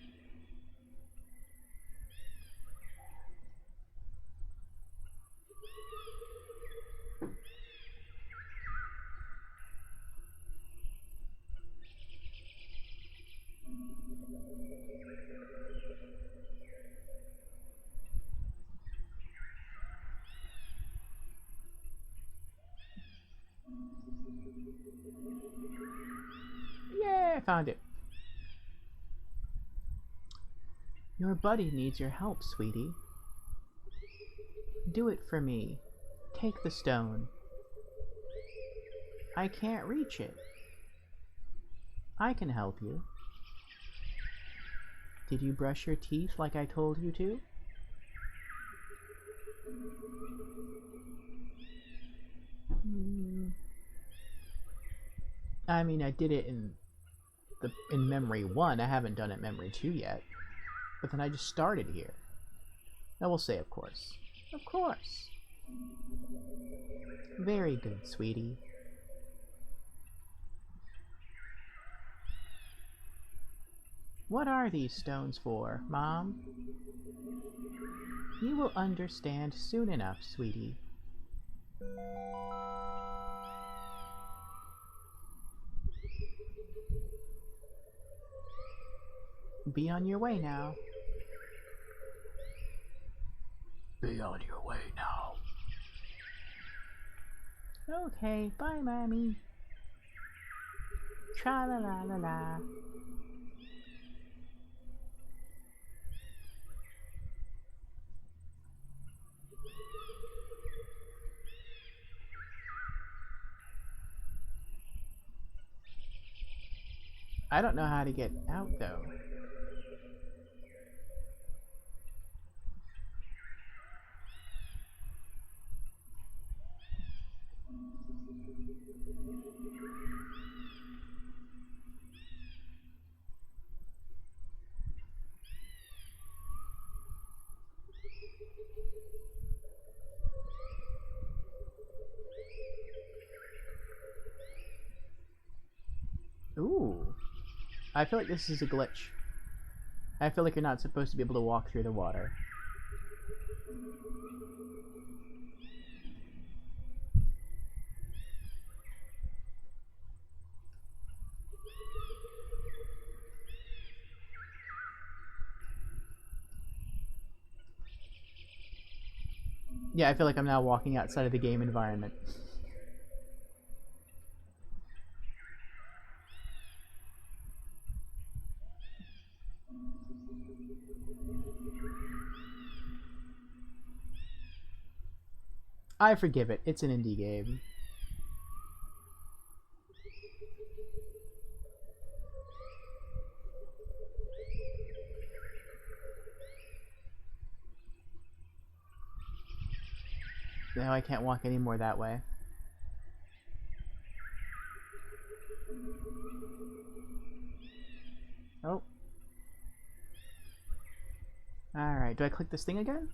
Yeah, I found it. Your buddy needs your help, sweetie. Do it for me. Take the stone. I can't reach it. I can help you. Did you brush your teeth like I told you to? I mean, I did it in memory 1. I haven't done it memory 2 yet. But then I just started here. I will say, of course. Of course. Very good, sweetie. What are these stones for, Mom? You will understand soon enough, sweetie. Be on your way now. Be on your way now. Okay, bye, Mommy. Tra-la-la-la-la. I don't know how to get out, though. Ooh. I feel like this is a glitch. I feel like you're not supposed to be able to walk through the water. Yeah, I feel like I'm now walking outside of the game environment. I forgive it. It's an indie game. No, I can't walk anymore that way. Oh. Alright, do I click this thing again?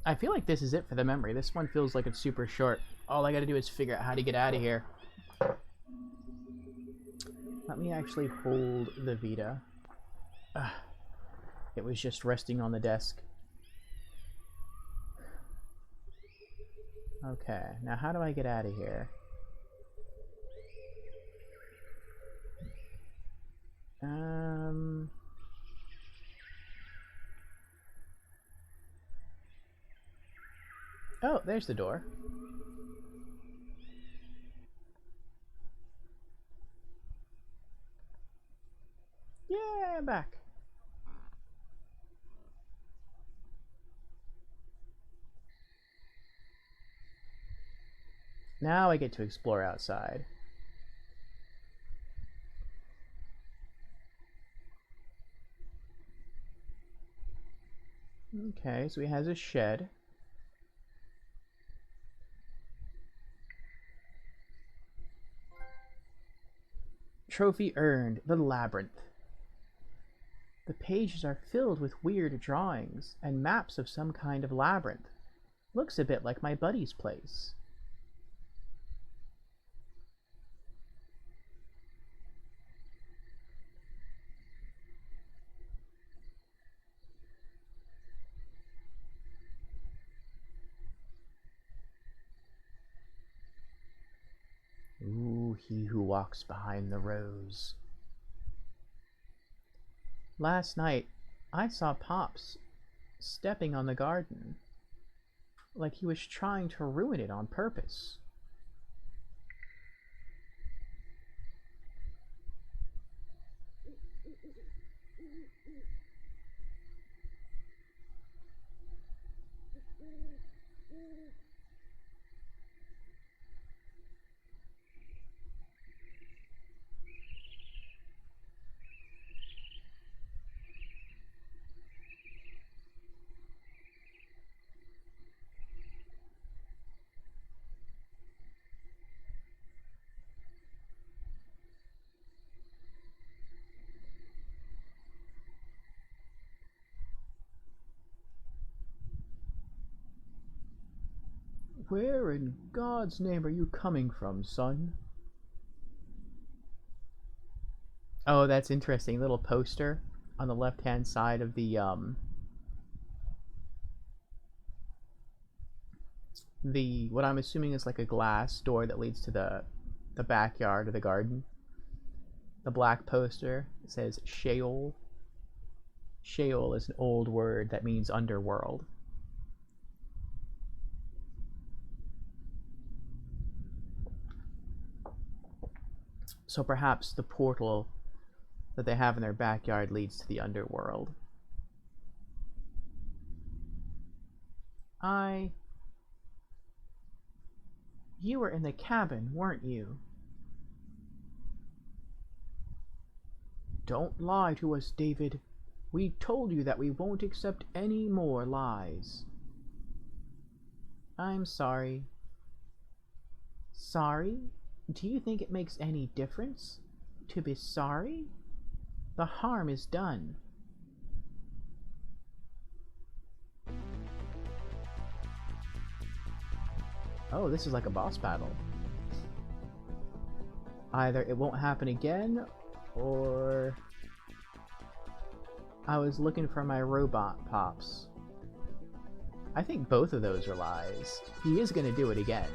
I feel like this is it for the memory. This one feels like it's super short. All I gotta do is figure out how to get out of here. Let me actually hold the Vita. It was just resting on the desk. Okay, now how do I get out of here? Oh, there's the door. Yeah, I'm back. Now I get to explore outside. Okay, so he has a shed. Trophy earned, the labyrinth. The pages are filled with weird drawings and maps of some kind of labyrinth. Looks a bit like my buddy's place. Ooh, he who walks behind the rose. Last night, I saw Pops stepping on the garden, like he was trying to ruin it on purpose. Where in God's name are you coming from, son? Oh, that's interesting. Little poster on the left-hand side of the what I'm assuming is like a glass door that leads to the backyard of the garden. The black poster says Sheol. Sheol is an old word that means underworld. So perhaps the portal that they have in their backyard leads to the underworld. You were in the cabin, weren't you? Don't lie to us, David. We told you that we won't accept any more lies. I'm sorry. Sorry? Do you think it makes any difference to be sorry? The harm is done. Oh, this is like a boss battle. Either it won't happen again, or I was looking for my robot Pops. I think both of those are lies. He is going to do it again.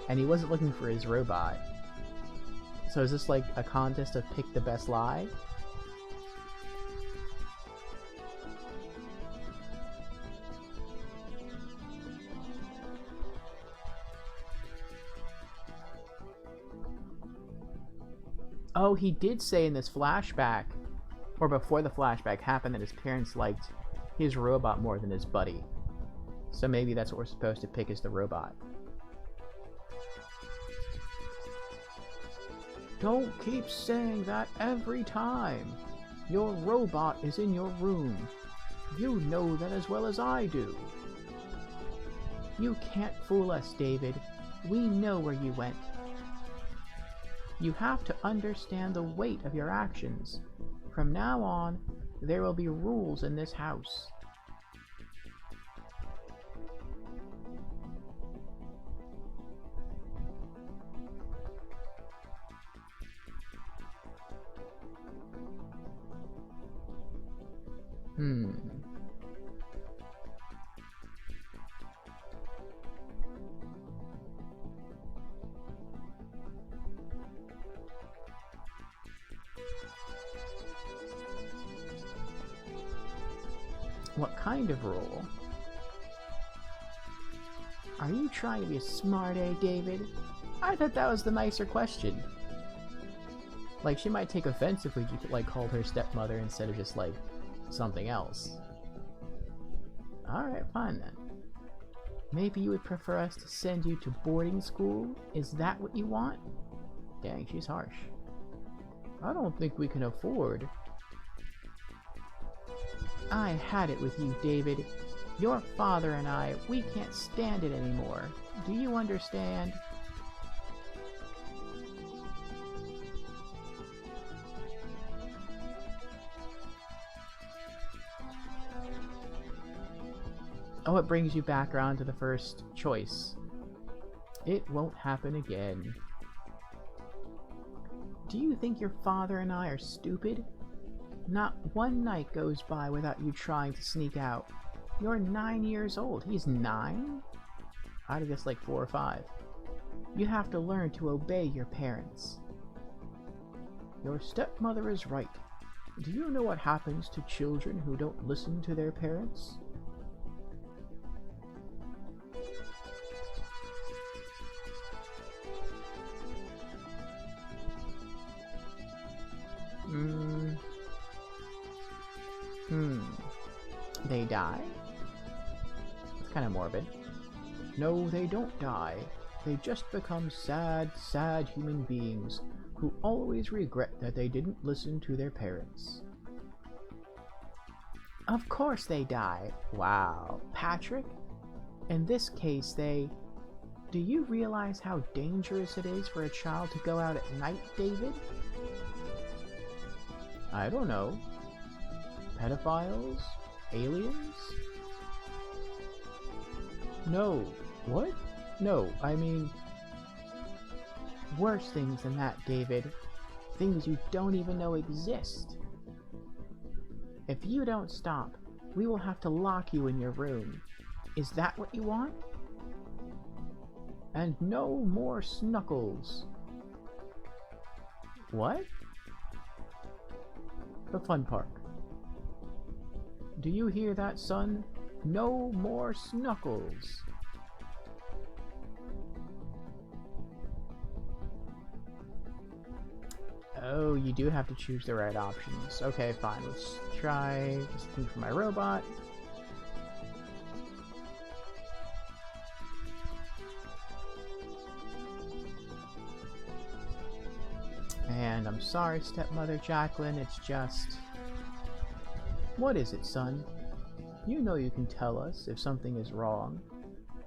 And he wasn't looking for his robot. So is this like a contest of pick the best lie? Oh, he did say in this flashback, or before the flashback happened, that his parents liked his robot more than his buddy. So maybe that's what we're supposed to pick as the robot. Don't keep saying that every time. Your robot is in your room. You know that as well as I do. You can't fool us, David. We know where you went. You have to understand the weight of your actions. From now on, there will be rules in this house. What kind of rule? Are you trying to be a smart A, David? I thought that was the nicer question. Like, she might take offense if we, like, called her stepmother instead of just, like, something else. Alright, fine then. Maybe you would prefer us to send you to boarding school? Is that what you want? Dang, she's harsh. I don't think we can afford. I had it with you, David. Your father and I, we can't stand it anymore. Do you understand? Oh, it brings you back around to the first choice. It won't happen again. Do you think your father and I are stupid? Not one night goes by without you trying to sneak out. You're 9 years old. He's 9? I'd have guessed like 4 or 5. You have to learn to obey your parents. Your stepmother is right. Do you know what happens to children who don't listen to their parents? They die? It's kind of morbid. No, they don't die. They just become sad, sad human beings who always regret that they didn't listen to their parents. Of course they die. Wow. Patrick? In this case, they... Do you realize how dangerous it is for a child to go out at night, David? I don't know. Pedophiles? Aliens? No. What? No, I mean... Worse things than that, David. Things you don't even know exist. If you don't stop, we will have to lock you in your room. Is that what you want? And no more snuggles. What? The fun park. Do you hear that, son? No more snuggles. Oh, you do have to choose the right options. Okay, fine. Let's try just think for my robot. And I'm sorry, stepmother Jacqueline, it's just... What is it, son? You know you can tell us if something is wrong.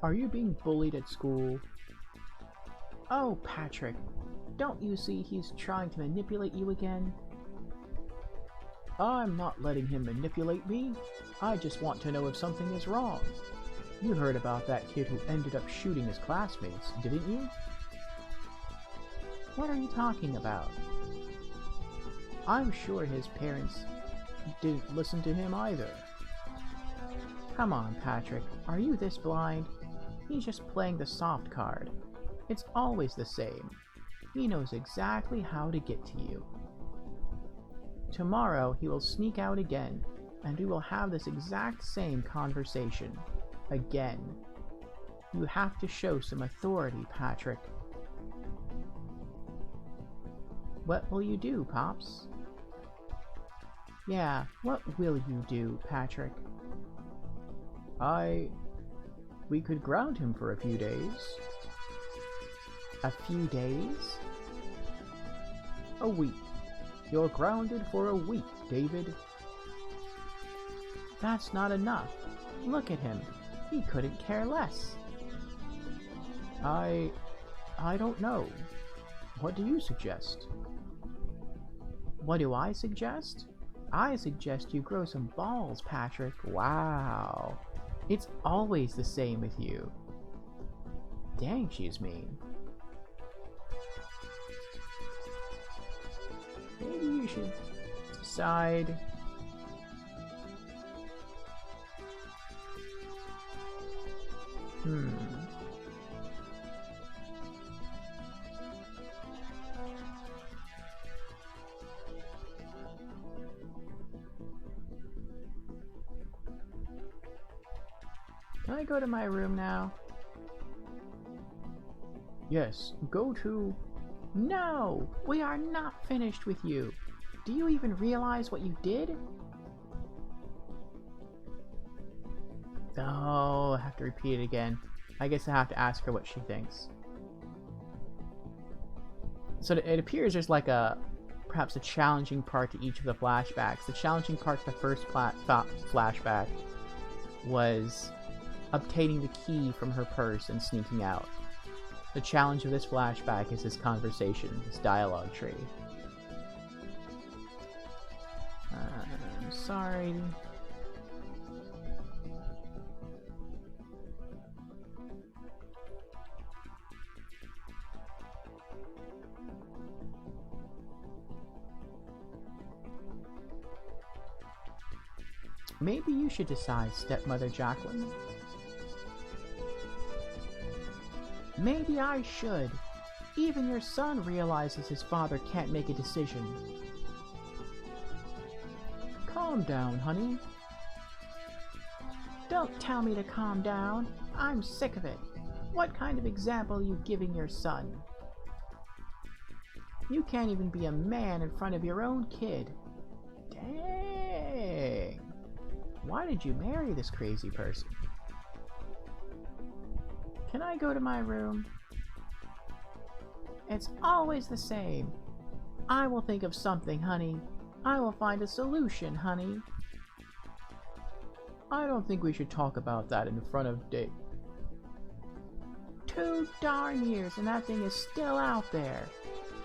Are you being bullied at school? Oh, Patrick, don't you see he's trying to manipulate you again? I'm not letting him manipulate me. I just want to know if something is wrong. You heard about that kid who ended up shooting his classmates, didn't you? What are you talking about? I'm sure his parents didn't listen to him either. Come on, Patrick, are you this blind? He's just playing the soft card. It's always the same. He knows exactly how to get to you. Tomorrow he will sneak out again, and we will have this exact same conversation. Again. You have to show some authority, Patrick. What will you do, Pops? Yeah, what will you do, Patrick? We could ground him for a few days. A few days? A week. You're grounded for a week, David. That's not enough. Look at him. He couldn't care less. I don't know. What do you suggest? What do I suggest? I suggest you grow some balls, Patrick. Wow. It's always the same with you. Dang, she's mean. Maybe you should decide. Can I go to my room now? Yes, go to... No! We are not finished with you! Do you even realize what you did? Oh, I have to repeat it again. I guess I have to ask her what she thinks. So it appears there's like perhaps a challenging part to each of the flashbacks. The challenging part to the first flashback was obtaining the key from her purse and sneaking out. The challenge of this flashback is this conversation, this dialogue tree. I'm sorry. Maybe you should decide, Stepmother Jacqueline. Maybe I should. Even your son realizes his father can't make a decision. Calm down, honey. Don't tell me to calm down. I'm sick of it. What kind of example are you giving your son? You can't even be a man in front of your own kid. Dang. Why did you marry this crazy person? Can I go to my room? It's always the same. I will think of something, honey. I will find a solution, honey. I don't think we should talk about that in front of Dave. 2 darn years and that thing is still out there.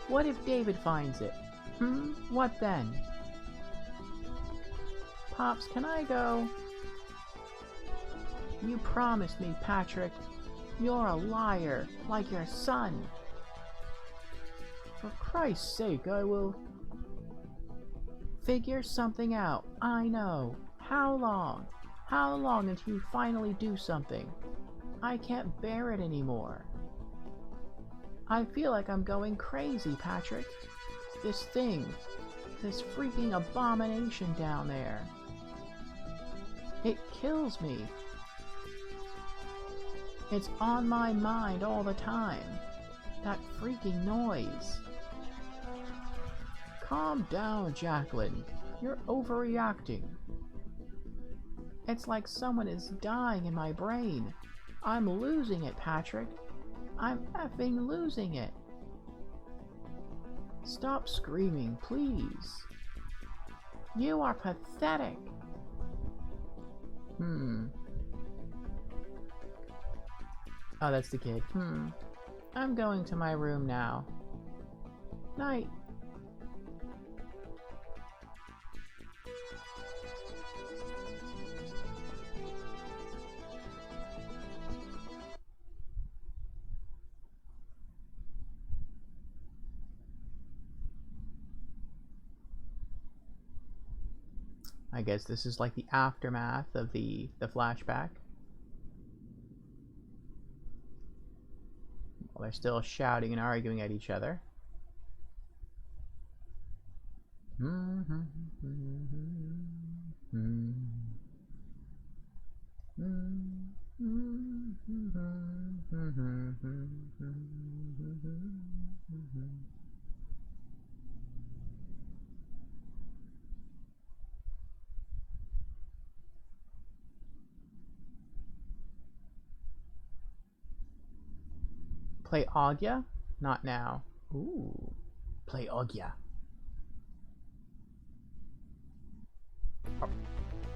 What if David finds it? What then? Pops, can I go? You promised me, Patrick. You're a liar, like your son. For Christ's sake, I will figure something out. I know. How long? How long until you finally do something? I can't bear it anymore. I feel like I'm going crazy, Patrick. This thing, this freaking abomination down there. It kills me. It's on my mind all the time. That freaking noise. Calm down, Jacqueline. You're overreacting. It's like someone is dying in my brain. I'm losing it, Patrick. I'm effing losing it. Stop screaming, please. You are pathetic. Oh, that's the kid. I'm going to my room now. Night. I guess this is like the aftermath of the flashback. Well, they're still shouting and arguing at each other. Play Ogya? Not now. Ooh. Play Ogya.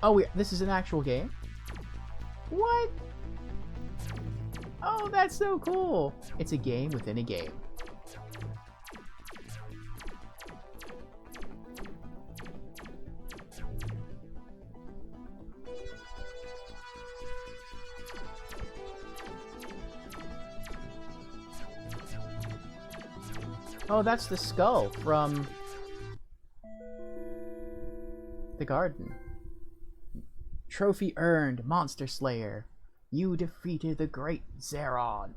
Oh, this is an actual game? What? Oh, that's so cool. It's a game within a game. Oh, that's the skull from the garden. Trophy earned, Monster Slayer. You defeated the great Zeron.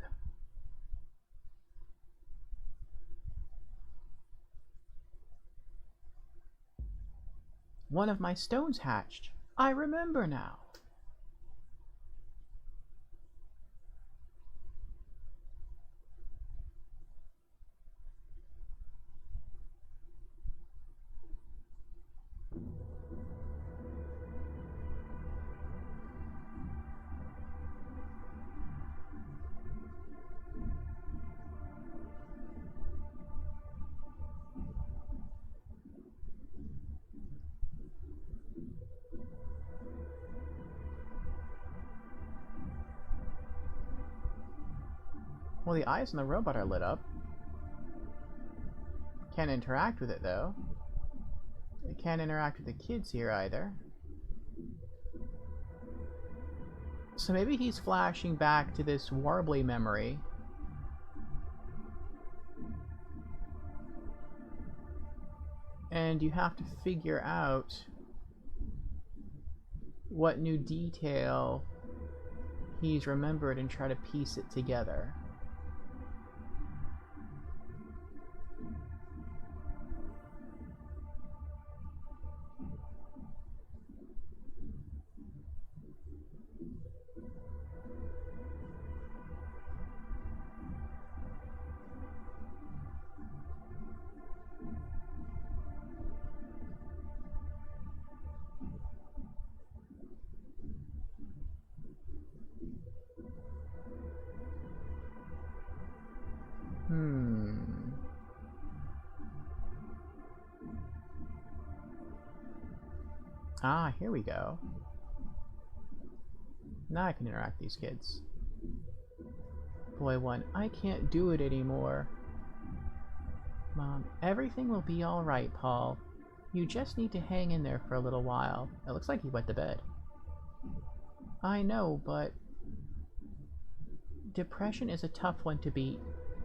One of my stones hatched. I remember now. Well, the eyes on the robot are lit up. Can't interact with it, though. It can't interact with the kids here, either. So maybe he's flashing back to this Warbly memory. And you have to figure out what new detail he's remembered and try to piece it together. Ah, here we go. Now I can interact with these kids. Boy 1, I can't do it anymore. Mom, everything will be alright, Paul. You just need to hang in there for a little while. It looks like he went to bed. I know, but depression is a tough one to beat.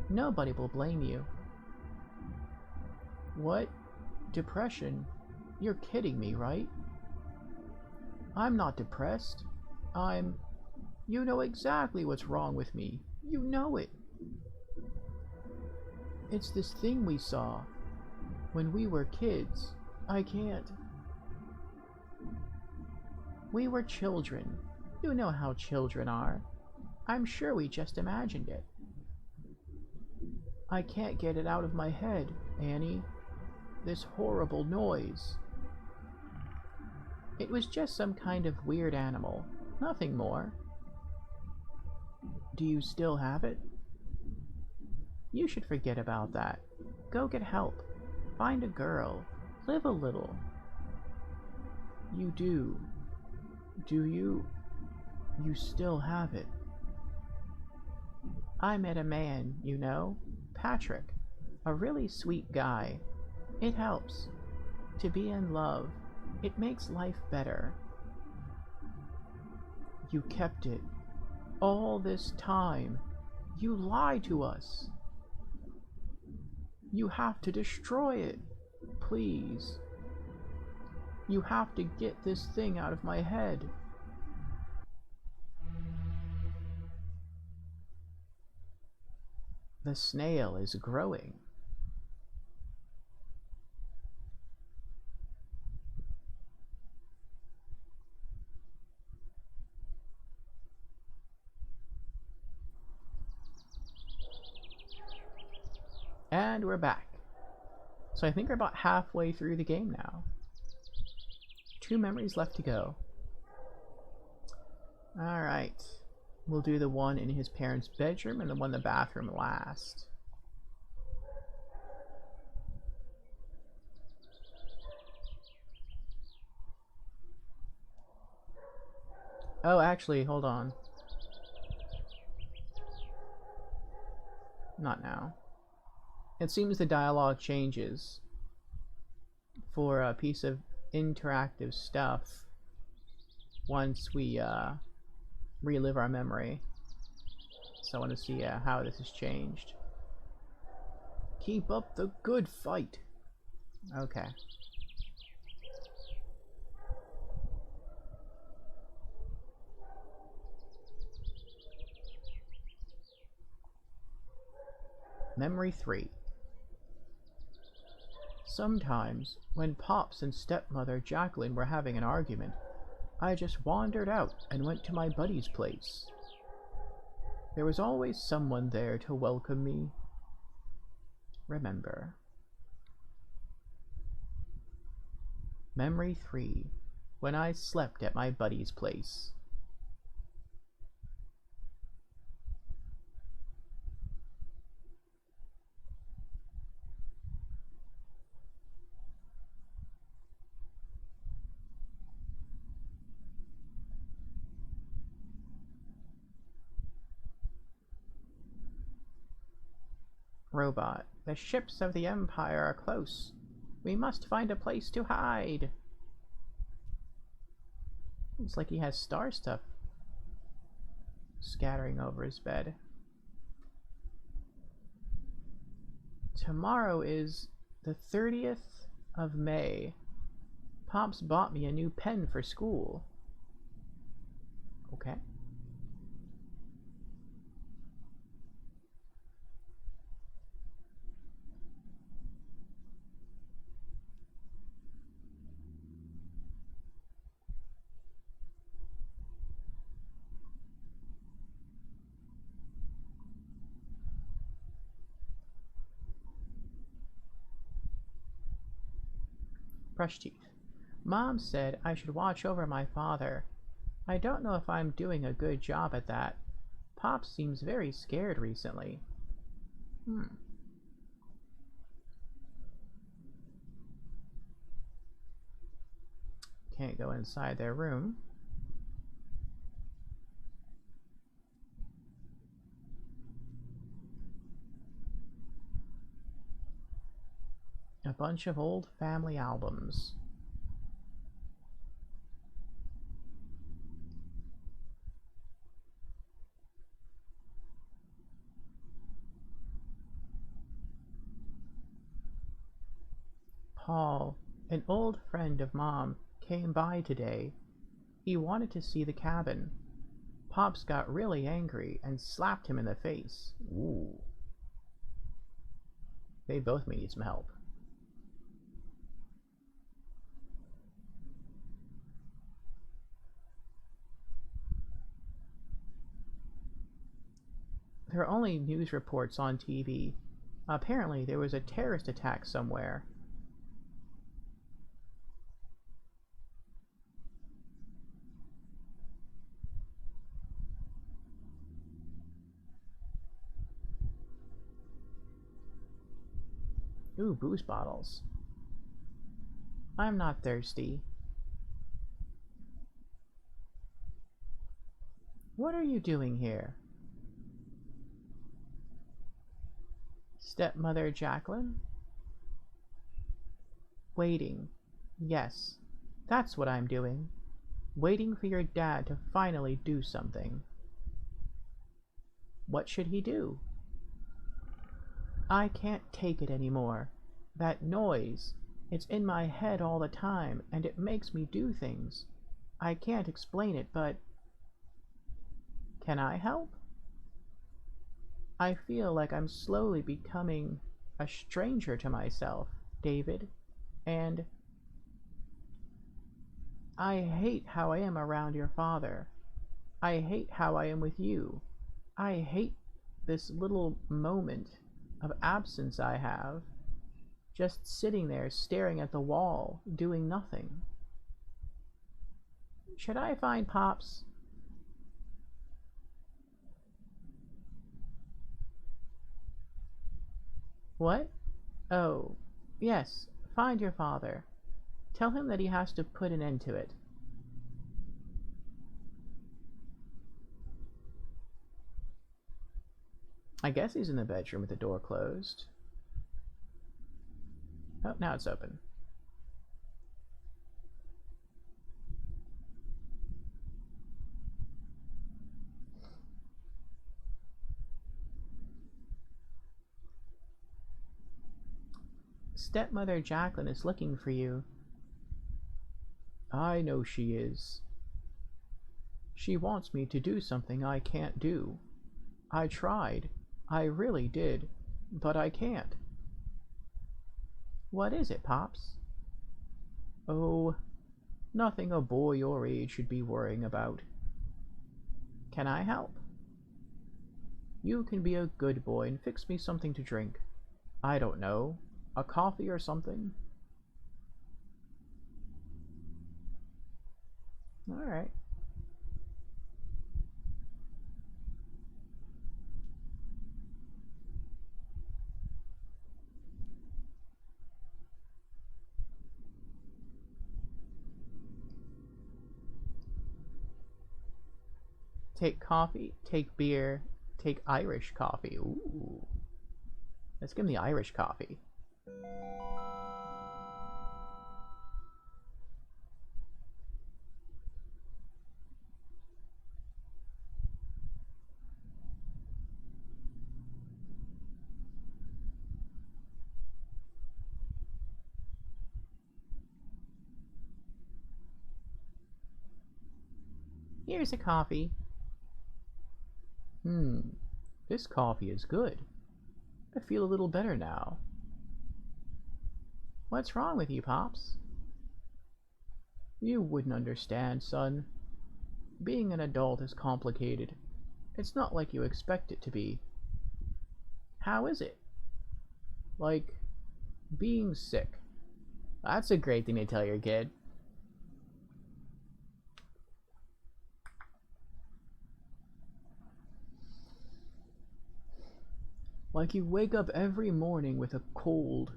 Nobody will blame you. What? Depression? You're kidding me, right? I'm not depressed. You know exactly what's wrong with me. You know it. It's this thing we saw when we were kids. I can't. We were children. You know how children are. I'm sure we just imagined it. I can't get it out of my head, Annie. This horrible noise. It was just some kind of weird animal. Nothing more. Do you still have it? You should forget about that. Go get help. Find a girl. Live a little. You do. Do you? You still have it. I met a man, you know, Patrick. A really sweet guy. It helps. To be in love. It makes life better. You kept it. All this time. You lied to us. You have to destroy it. Please. You have to get this thing out of my head. The snail is growing. And we're back. So I think we're about halfway through the game now. 2 memories left to go. Alright. We'll do the one in his parents' bedroom and the one in the bathroom last. Oh, actually, hold on. Not now. It seems the dialogue changes for a piece of interactive stuff once we relive our memory. So I want to see how this has changed. Keep up the good fight. Okay. Memory 3. Sometimes, when Pops and stepmother Jacqueline were having an argument, I just wandered out and went to my buddy's place. There was always someone there to welcome me. Remember. Memory 3. When I slept at my buddy's place. Robot. The ships of the Empire are close. We must find a place to hide. Looks like he has star stuff scattering over his bed. Tomorrow is the 30th of May. Pops bought me a new pen for school. Okay. Brush teeth. Mom said I should watch over my father. I don't know if I'm doing a good job at that. Pop seems very scared recently. Can't go inside their room. A bunch of old family albums. Paul, an old friend of Mom, came by today. He wanted to see the cabin. Pops got really angry and slapped him in the face. Ooh. They both may need some help. There are only news reports on TV. Apparently there was a terrorist attack somewhere. Ooh, booze bottles. I'm not thirsty. What are you doing here? Stepmother Jacqueline? Waiting. Yes, that's what I'm doing. Waiting for your dad to finally do something. What should he do? I can't take it anymore. That noise. It's in my head all the time, and it makes me do things. I can't explain it, but... Can I help? I feel like I'm slowly becoming a stranger to myself, David, and I hate how I am around your father. I hate how I am with you. I hate this little moment of absence I have, just sitting there staring at the wall, doing nothing. Should I find Pops? What? Oh, yes, find your father. Tell him that he has to put an end to it. I guess he's in the bedroom with the door closed. Oh, now it's open. Stepmother Jacqueline is looking for you. I know she is. She wants me to do something I can't do. I tried. I really did. But I can't. What is it, Pops? Oh, nothing a boy your age should be worrying about. Can I help? You can be a good boy and fix me something to drink. I don't know, a coffee or something? Alright. Take coffee, take beer, take Irish coffee. Ooh. Let's give him the Irish coffee. Here's a coffee. This coffee is good. I feel a little better now. What's wrong with you, Pops? You wouldn't understand, son. Being an adult is complicated. It's not like you expect it to be. How is it? Like being sick. That's a great thing to tell your kid. Like you wake up every morning with a cold,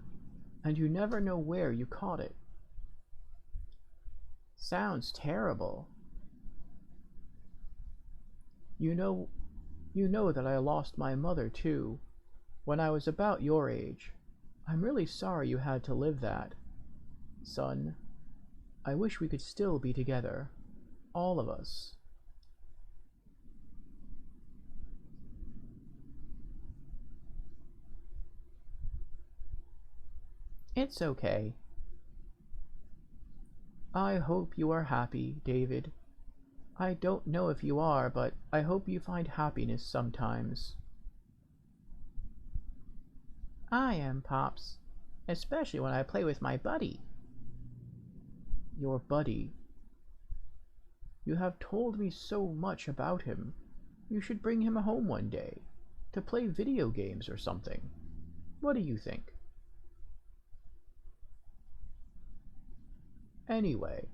and you never know where you caught it. Sounds terrible. You know that I lost my mother too, when I was about your age. I'm really sorry you had to live that. Son, I wish we could still be together. All of us. It's okay. I hope you are happy, David. I don't know if you are, but I hope you find happiness sometimes. I am, Pops. Especially when I play with my buddy. Your buddy. You have told me so much about him. You should bring him home one day, to play video games or something. What do you think? Anyway,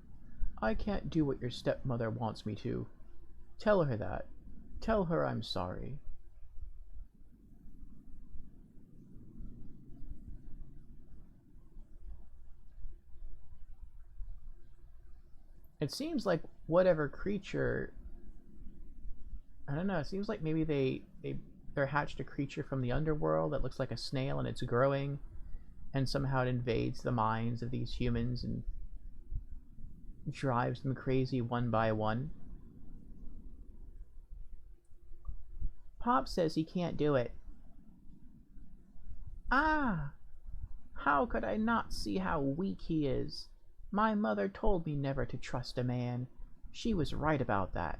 I can't do what your stepmother wants me to. Tell her that. Tell her I'm sorry. It seems like whatever creature, I don't know, it seems like maybe they're hatched a creature from the underworld that looks like a snail and it's growing, and somehow it invades the minds of these humans and drives them crazy one by one. Pop says he can't do it. Ah! How could I not see how weak he is? My mother told me never to trust a man. She was right about that.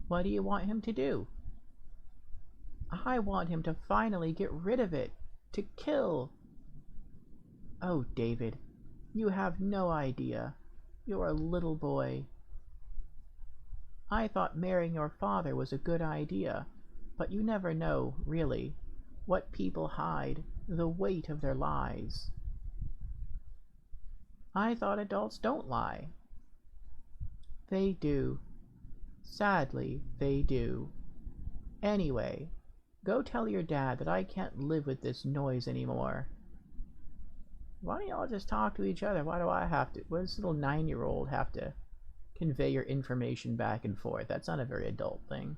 What do you want him to do? I want him to finally get rid of it. To kill. Oh, David, you have no idea. You're a little boy. I thought marrying your father was a good idea, but you never know, really, what people hide, the weight of their lies. I thought adults don't lie. They do. Sadly, they do. Anyway, Go tell your dad that I can't live with this noise anymore. Why don't y'all just talk to each other? Why do I have to? Why does this little 9-year-old have to convey your information back and forth? That's not a very adult thing.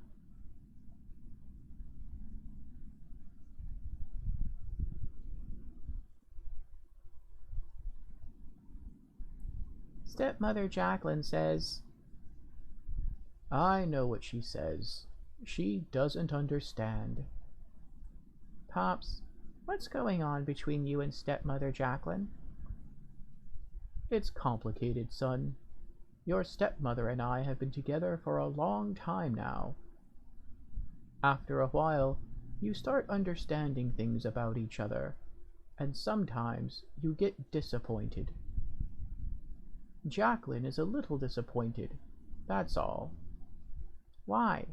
Stepmother Jacqueline says... I know what she says. She doesn't understand. Pops, what's going on between you and Stepmother Jacqueline? It's complicated, son. Your stepmother and I have been together for a long time now. After a while, you start understanding things about each other, and sometimes you get disappointed. Jacqueline is a little disappointed, that's all. Why?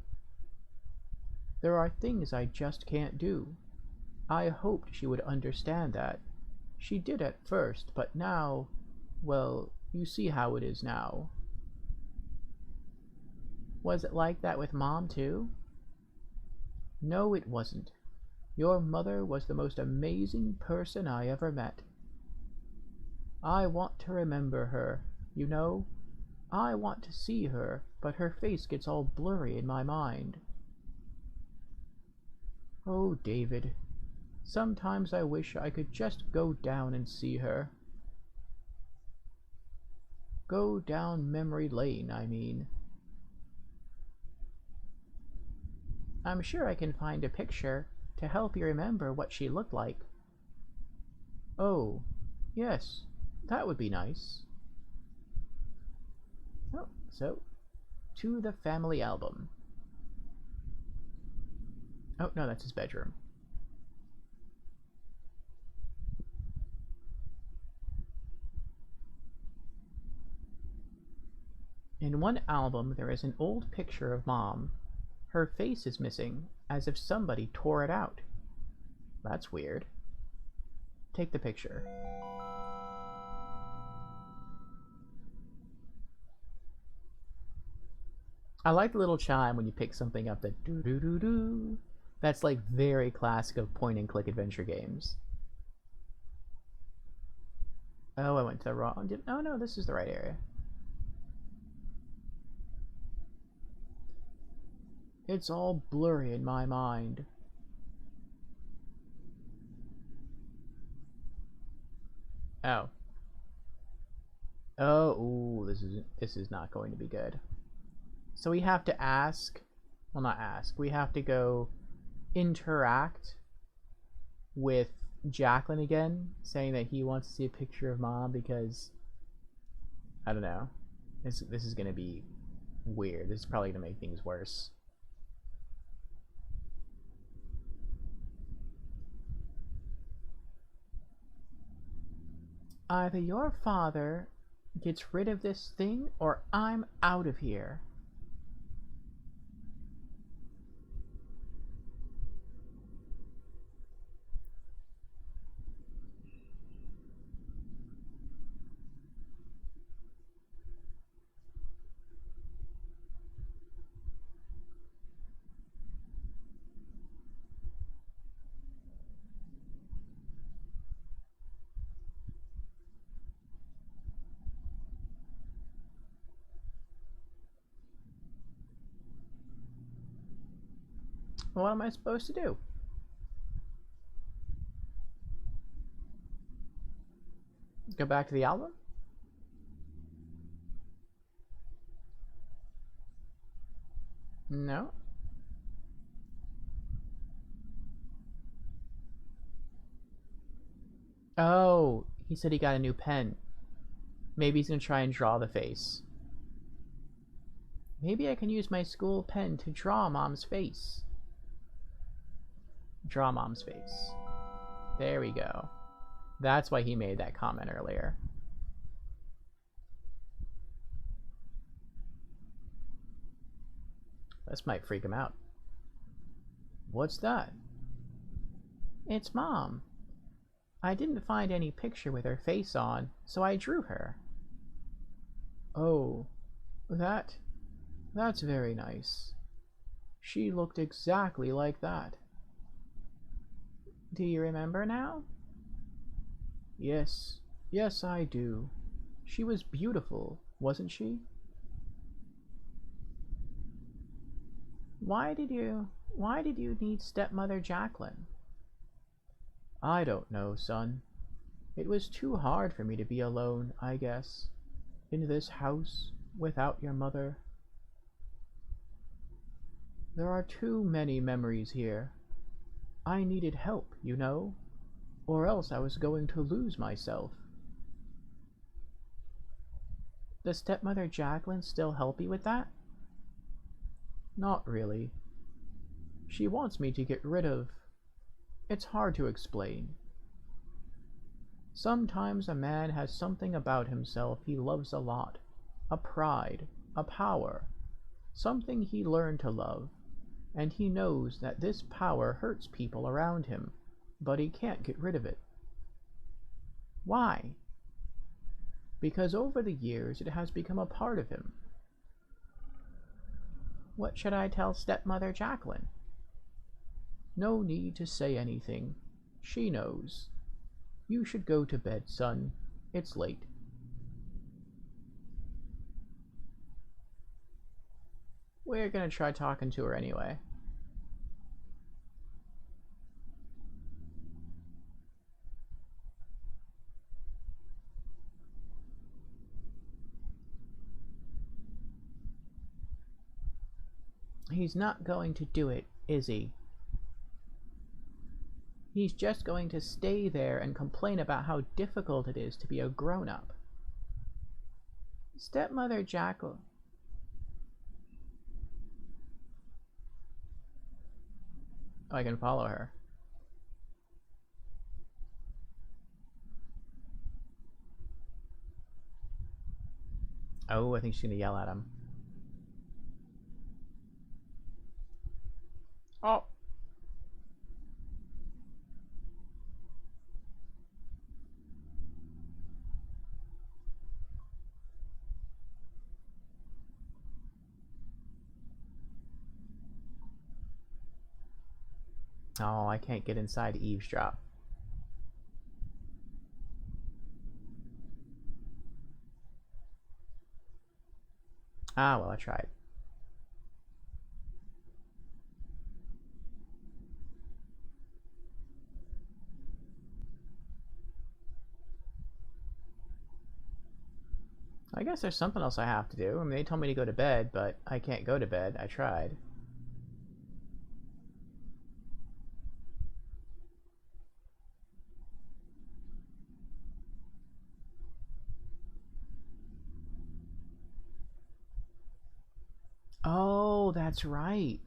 There are things I just can't do. I hoped she would understand that. She did at first, but now, well, you see how it is now. Was it like that with Mom, too? No, it wasn't. Your mother was the most amazing person I ever met. I want to remember her, you know. I want to see her, but her face gets all blurry in my mind. Oh, David, sometimes I wish I could just go down and see her. Go down memory lane, I mean. I'm sure I can find a picture to help you remember what she looked like. Oh, yes, that would be nice. Oh, so, to the family album. Oh, no, that's his bedroom. In one album, there is an old picture of Mom. Her face is missing, as if somebody tore it out. That's weird. Take the picture. I like the little chime when you pick something up that doo-doo-doo-doo. That's like very classic of point-and-click adventure games. Oh, I went to the wrong... Oh no, this is the right area. It's all blurry in my mind. Oh. Oh, ooh, this is not going to be good. So we have to ask, well, not ask, we have to go interact with Jacqueline again, saying that he wants to see a picture of Mom because, I don't know, this is going to be weird. This is probably going to make things worse. Either your father gets rid of this thing or I'm out of here. What am I supposed to do? Go back to the album? No. Oh, he said he got a new pen. Maybe he's gonna try and draw the face. Maybe I can use my school pen to draw Mom's face. Draw Mom's face. There we go. That's why he made that comment earlier. This might freak him out. What's that? It's Mom. I didn't find any picture with her face on, so I drew her. Oh, that's very nice. She looked exactly like that. Do you remember now? Yes, yes, I do. She was beautiful, wasn't she? Why did you need stepmother Jacqueline? I don't know, son. It was too hard for me to be alone, I guess, in this house without your mother. There are too many memories here. I needed help, you know, or else I was going to lose myself. Does stepmother Jacqueline still help you with that? Not really. She wants me to get rid of... It's hard to explain. Sometimes a man has something about himself he loves a lot. A pride, a power, something he learned to love, and he knows that this power hurts people around him, but he can't get rid of it. Why? Because over the years it has become a part of him. What should I tell stepmother Jacqueline? No need to say anything. She knows. You should go to bed, son. It's late. We're gonna try talking to her anyway. He's not going to do it, is he? He's just going to stay there and complain about how difficult it is to be a grown-up. Stepmother Jacqueline. Oh, I can follow her. Oh, I think she's gonna yell at him. Oh. Oh, I can't get inside to eavesdrop. Ah, well, I tried. I guess there's something else I have to do. I mean, they told me to go to bed, but I can't go to bed. I tried. Oh, that's right.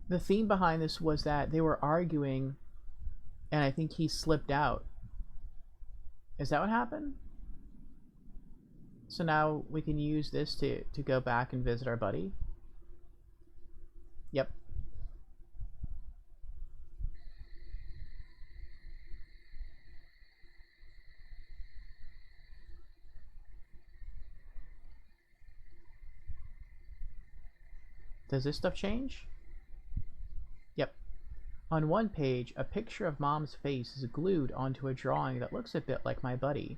The theme behind this was that they were arguing, and I think he slipped out. Is that what happened? So now we can use this to go back and visit our buddy? Yep. Does this stuff change? Yep. On one page, a picture of Mom's face is glued onto a drawing that looks a bit like my buddy.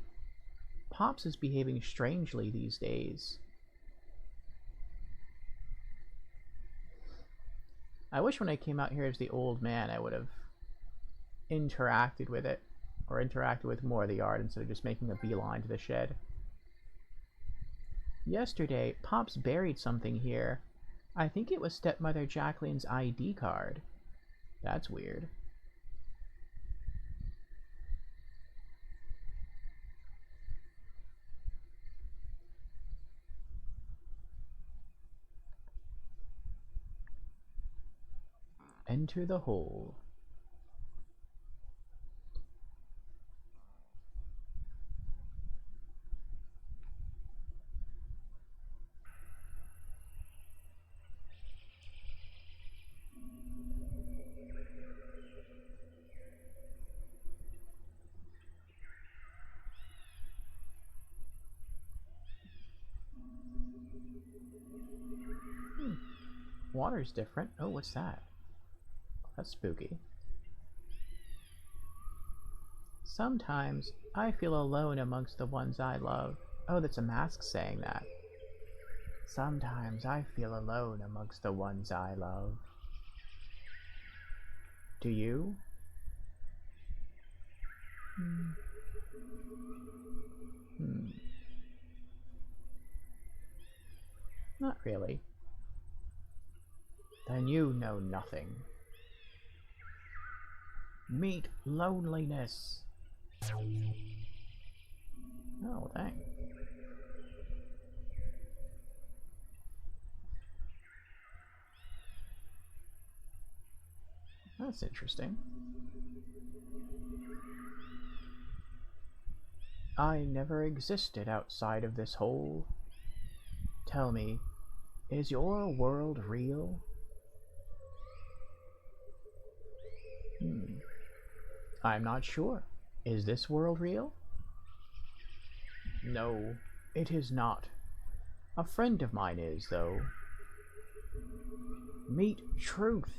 Pops is behaving strangely these days. I wish when I came out here as the old man I would have interacted with it, or interacted with more of the art instead of just making a beeline to the shed. Yesterday, Pops buried something here. I think it was stepmother Jacqueline's ID card. That's weird. Enter the hole. Water's different. Oh, what's that? That's spooky. Sometimes I feel alone amongst the ones I love. Oh, that's a mask saying that. Sometimes I feel alone amongst the ones I love. Do you? Not really. Then you know nothing. Meet loneliness. Oh, dang. That's interesting. I never existed outside of this hole. Tell me, is your world real? I'm not sure. Is this world real? No, it is not. A friend of mine is, though. Meet Truth.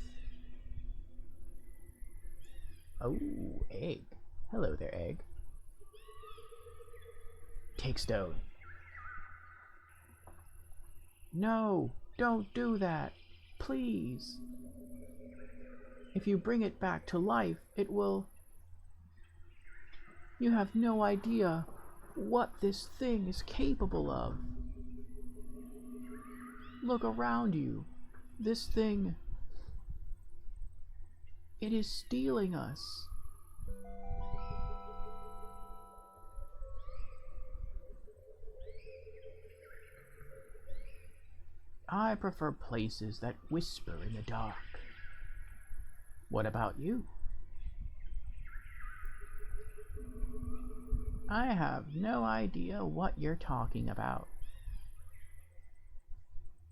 Oh, Egg. Hello there, Egg. Take stone. No, don't do that. Please. If you bring it back to life, it will... You have no idea what this thing is capable of. Look around you. This thing... It is stealing us. I prefer places that whisper in the dark. What about you? I have no idea what you're talking about.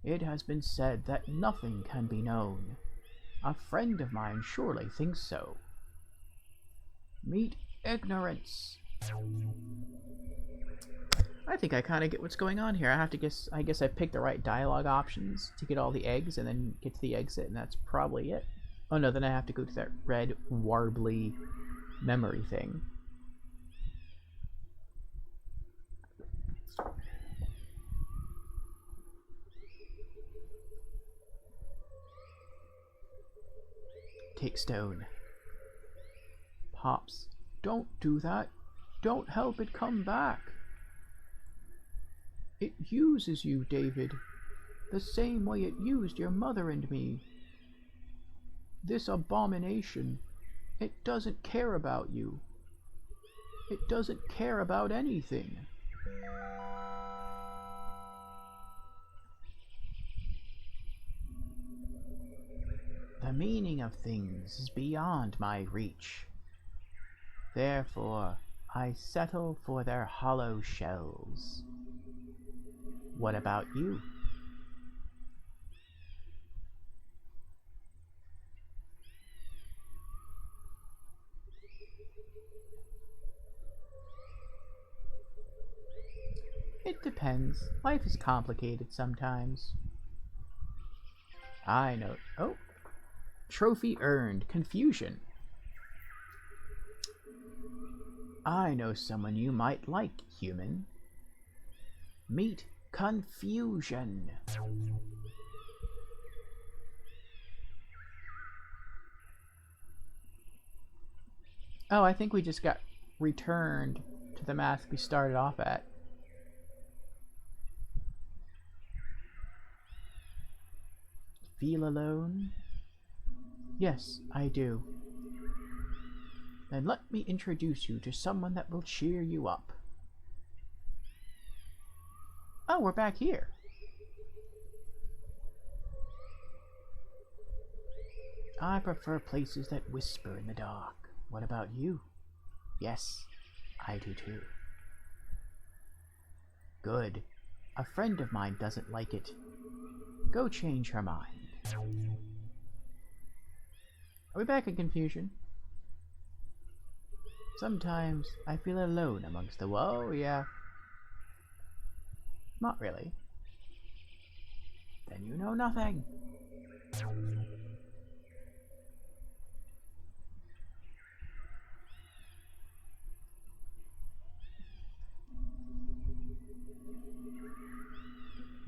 It has been said that nothing can be known. A friend of mine surely thinks so. Meet ignorance. I think I kind of get what's going on here. I guess I picked the right dialogue options to get all the eggs and then get to the exit, and that's probably it. Oh no, then I have to go to that red warbly memory thing. Take stone. Pops, don't do that. Don't help it come back. It uses you, David, the same way it used your mother and me. This abomination, it doesn't care about you. It doesn't care about anything. The meaning of things is beyond my reach. Therefore, I settle for their hollow shells. What about you? It depends. Life is complicated sometimes. I know. Oh. Trophy earned. Confusion. I know someone you might like, human. Meet Confusion. Oh, I think we just got returned to the mask we started off at. Feel alone? Yes, I do. Then let me introduce you to someone that will cheer you up. Oh, we're back here. I prefer places that whisper in the dark. What about you? Yes, I do too. Good. A friend of mine doesn't like it. Go change her mind. Are we back in confusion? Sometimes I feel alone amongst the... Whoa, yeah. Not really. Then you know nothing.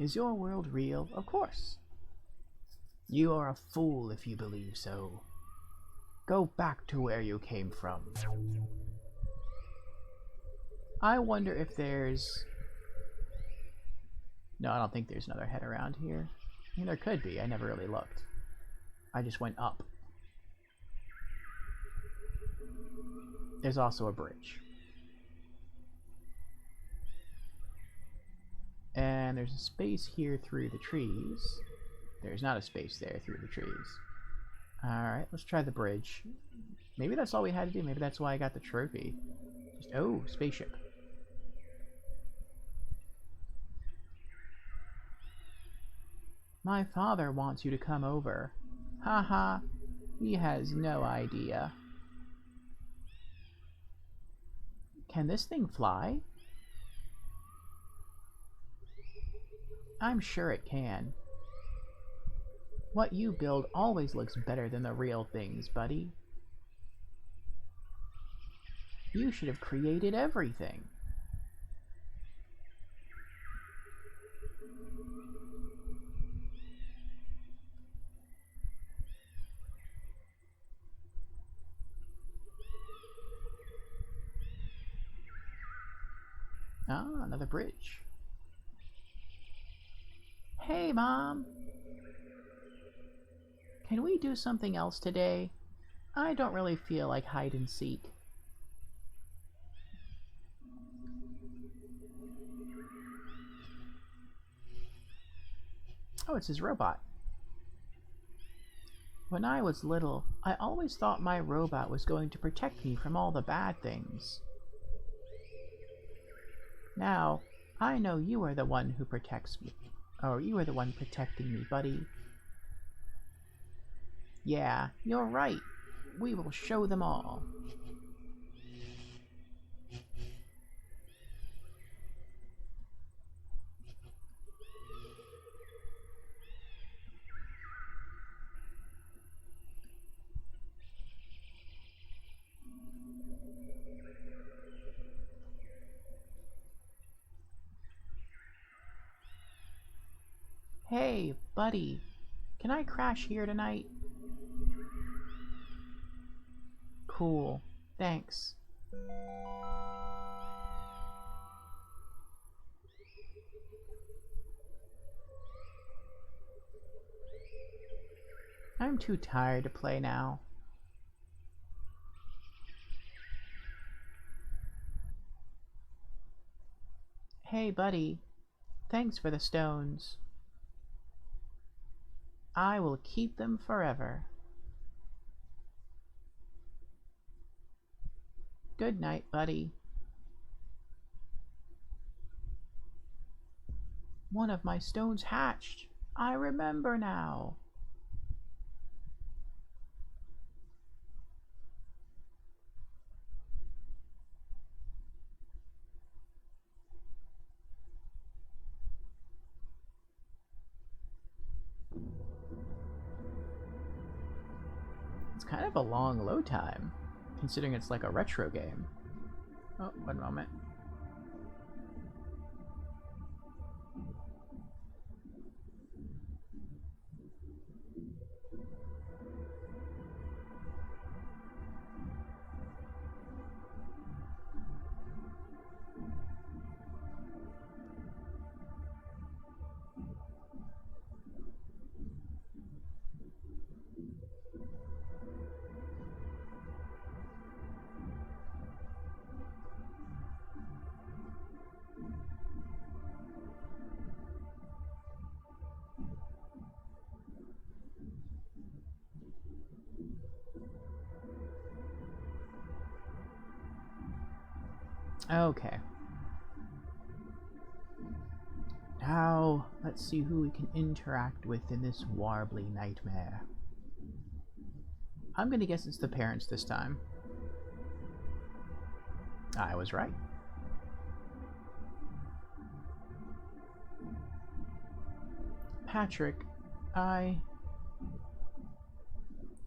Is your world real? Of course. You are a fool if you believe so. Go back to where you came from. I wonder if there's... No, I don't think there's another head around here. I mean, there could be. I never really looked. I just went up. There's also a bridge. And there's a space here through the trees. There's not a space there through the trees. Alright, let's try the bridge. Maybe that's all we had to do. Maybe that's why I got the trophy. Just, oh, spaceship. My father wants you to come over. Haha, he has no idea. Can this thing fly? I'm sure it can. What you build always looks better than the real things, buddy. You should have created everything. Ah, another bridge. Hey, Mom! Can we do something else today? I don't really feel like hide and seek. Oh, it's his robot. When I was little, I always thought my robot was going to protect me from all the bad things. Now, I know you are the one who protects me. Or you are the one protecting me, buddy. Yeah, you're right. We will show them all. Hey, buddy. Can I crash here tonight? Cool. Thanks. I'm too tired to play now. Hey, buddy. Thanks for the stones. I will keep them forever. Good night, buddy. One of my stones hatched. I remember now. It's kind of a long load time, considering it's like a retro game. Oh, one moment. Okay. Now, let's see who we can interact with in this warbly nightmare. I'm gonna guess it's the parents this time. I was right. Patrick,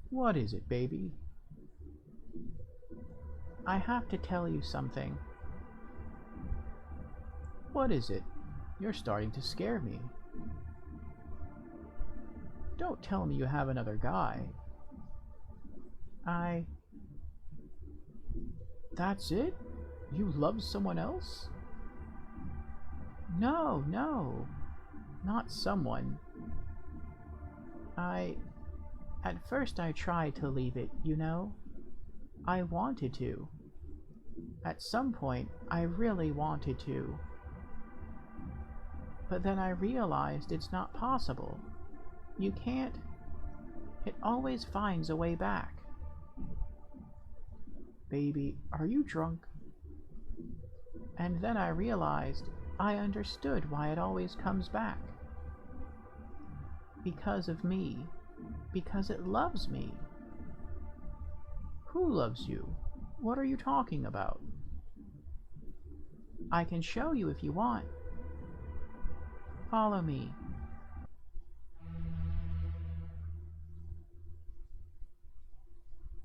What is it, baby? I have to tell you something. What is it? You're starting to scare me. Don't tell me you have another guy. That's it? You love someone else? No, no. Not someone. At first I tried to leave it, you know? I wanted to. At some point, I really wanted to. But then I realized it's not possible. You can't. It always finds a way back. Baby, are you drunk? And then I realized I understood why it always comes back. Because of me. Because it loves me. Who loves you? What are you talking about? I can show you if you want. Follow me.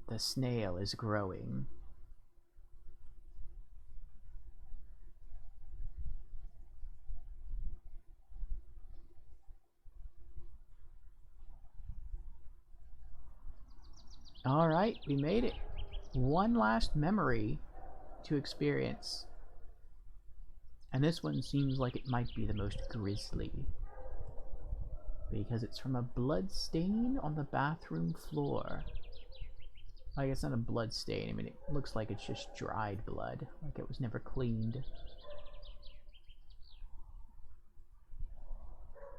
The snail is growing. Alright, we made it. One last memory to experience. And this one seems like it might be the most grisly. Because it's from a blood stain on the bathroom floor. I guess not a blood stain, I mean it looks like it's just dried blood, like it was never cleaned.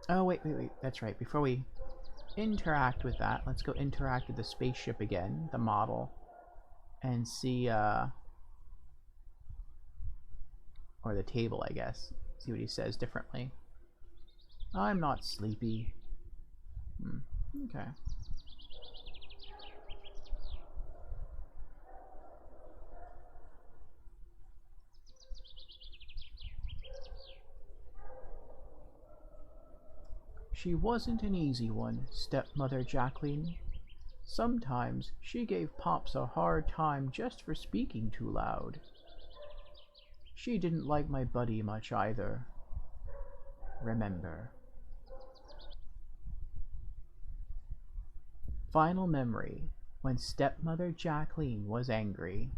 Oh wait, that's right, before we interact with that, let's go interact with the spaceship again, the model, and see, or the table, I guess, see what he says differently. I'm not sleepy. Okay. She wasn't an easy one, stepmother Jacqueline. Sometimes she gave Pops a hard time just for speaking too loud. She didn't like my buddy much either. Remember. Final memory, when stepmother Jacqueline was angry.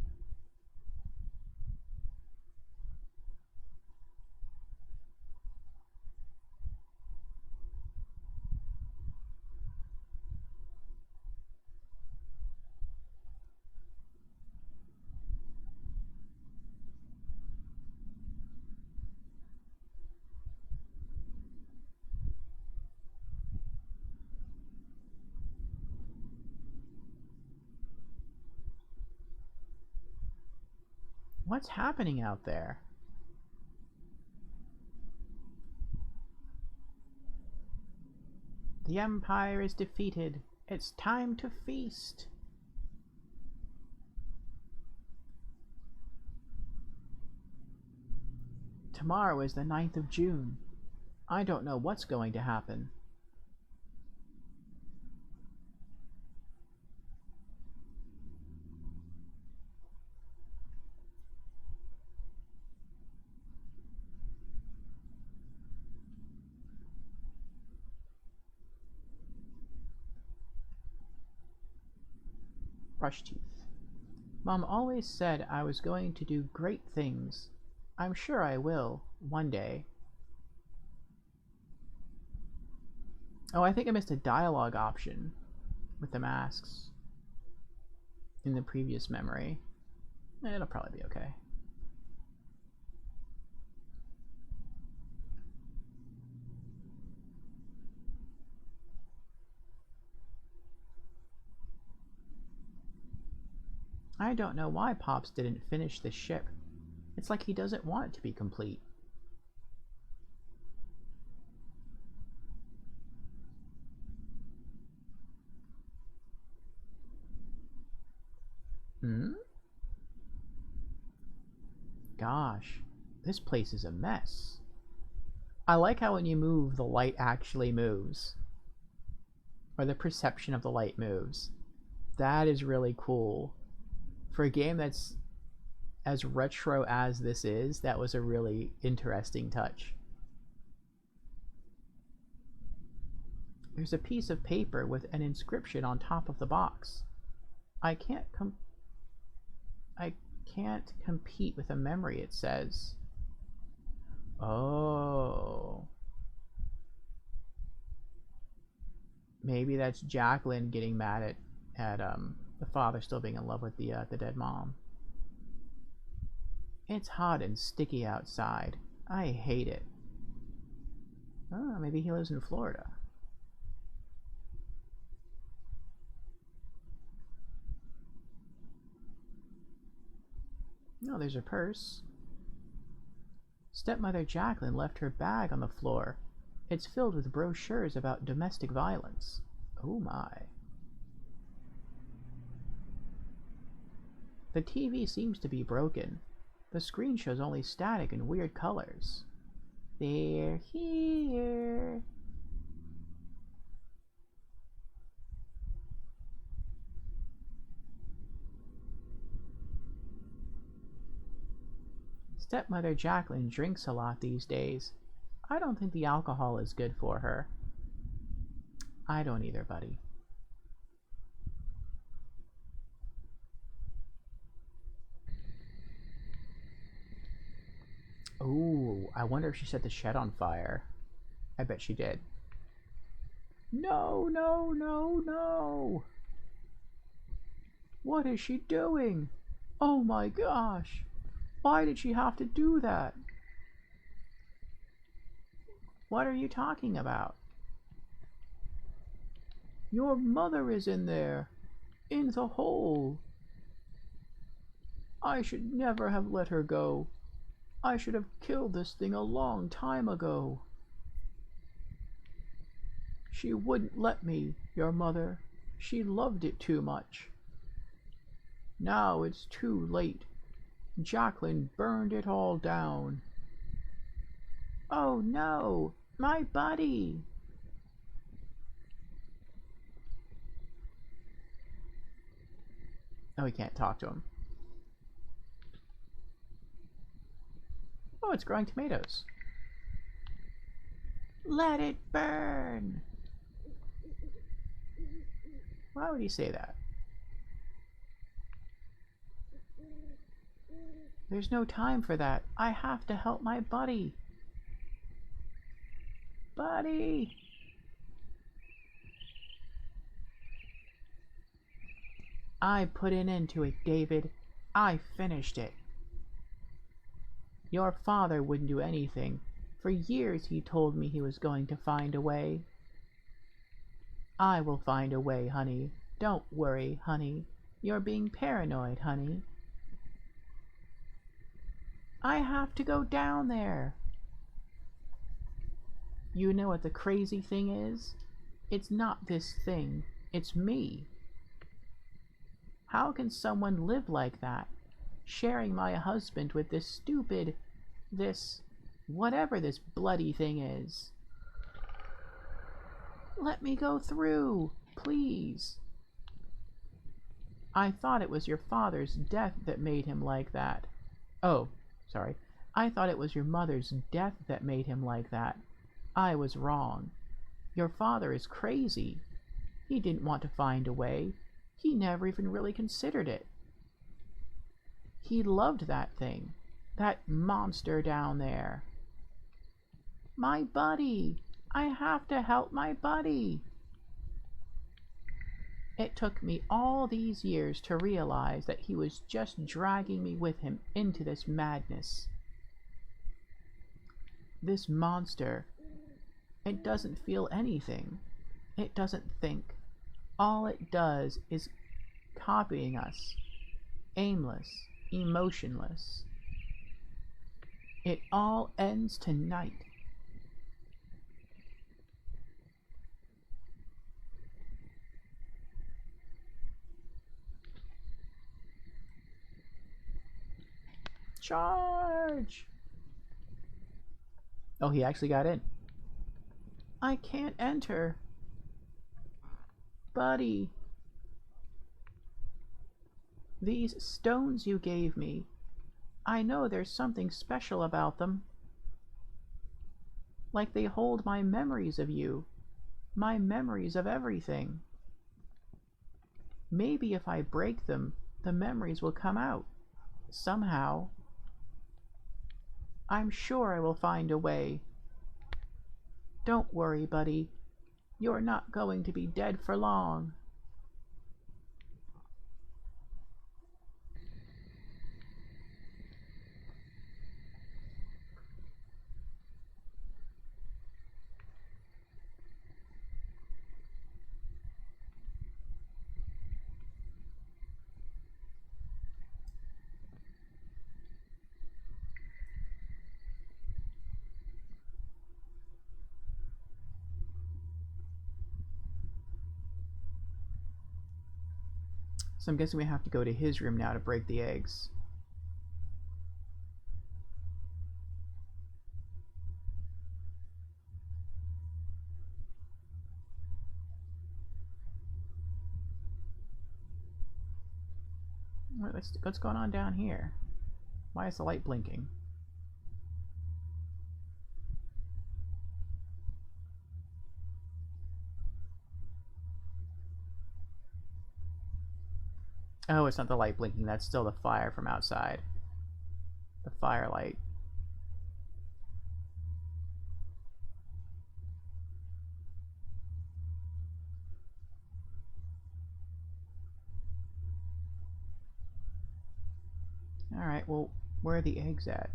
What's happening out there? The Empire is defeated. It's time to feast. Tomorrow is the 9th of June. I don't know what's going to happen. Brush teeth. Mom always said I was going to do great things. I'm sure I will, one day. Oh, I think I missed a dialogue option with the masks in the previous memory. It'll probably be okay. I don't know why Pops didn't finish this ship. It's like he doesn't want it to be complete. Gosh, this place is a mess. I like how when you move, the light actually moves. Or the perception of the light moves. That is really cool. For a game that's as retro as this is, that was a really interesting touch. There's a piece of paper with an inscription on top of the box. I can't compete with a memory, it says. Oh. Maybe that's Jacqueline getting mad at the father still being in love with the dead mom. It's hot and sticky outside. I hate it. Oh, maybe he lives in Florida. No, there's her purse. Stepmother Jacqueline left her bag on the floor. It's filled with brochures about domestic violence. Oh my. The TV seems to be broken. The screen shows only static and weird colors. They're here. Stepmother Jacqueline drinks a lot these days. I don't think the alcohol is good for her. I don't either, buddy. Ooh, I wonder if she set the shed on fire. I bet she did. No, no, no, no! What is she doing? Oh my gosh! Why did she have to do that? What are you talking about? Your mother is in there. In the hole. I should never have let her go. I should have killed this thing a long time ago. She wouldn't let me, your mother. She loved it too much. Now it's too late. Jacqueline burned it all down. Oh no, my buddy! Oh, we can't talk to him. Oh, it's growing tomatoes. Let it burn! Why would he say that? There's no time for that. I have to help my buddy. Buddy! I put an end to it, David. I finished it. Your father wouldn't do anything. For years he told me he was going to find a way. I will find a way, honey. Don't worry, honey. You're being paranoid, honey. I have to go down there. You know what the crazy thing is? It's not this thing. It's me. How can someone live like that? Sharing my husband with this stupid, whatever this bloody thing is. Let me go through, please. I thought it was your father's death that made him like that. Oh, sorry. I thought it was your mother's death that made him like that. I was wrong. Your father is crazy. He didn't want to find a way. He never even really considered it. He loved that thing. That monster down there. My buddy! I have to help my buddy! It took me all these years to realize that he was just dragging me with him into this madness. This monster. It doesn't feel anything. It doesn't think. All it does is copying us. Aimless. Emotionless. It all ends tonight. Charge! Oh, he actually got in. I can't enter. Buddy. These stones you gave me. I know there's something special about them. Like they hold my memories of you. My memories of everything. Maybe if I break them, the memories will come out. Somehow. I'm sure I will find a way. Don't worry, buddy. You're not going to be dead for long. So I'm guessing we have to go to his room now to break the eggs. What's going on down here? Why is the light blinking? Oh, it's not the light blinking. That's still the fire from outside. The firelight. Alright, well, where are the eggs at?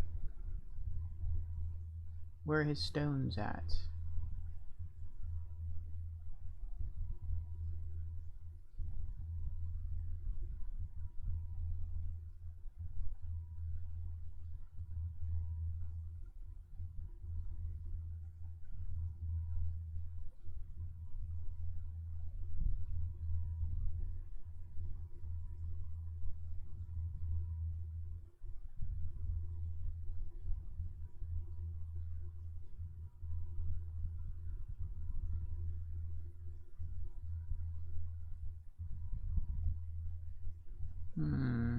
Where are his stones at? Hmm.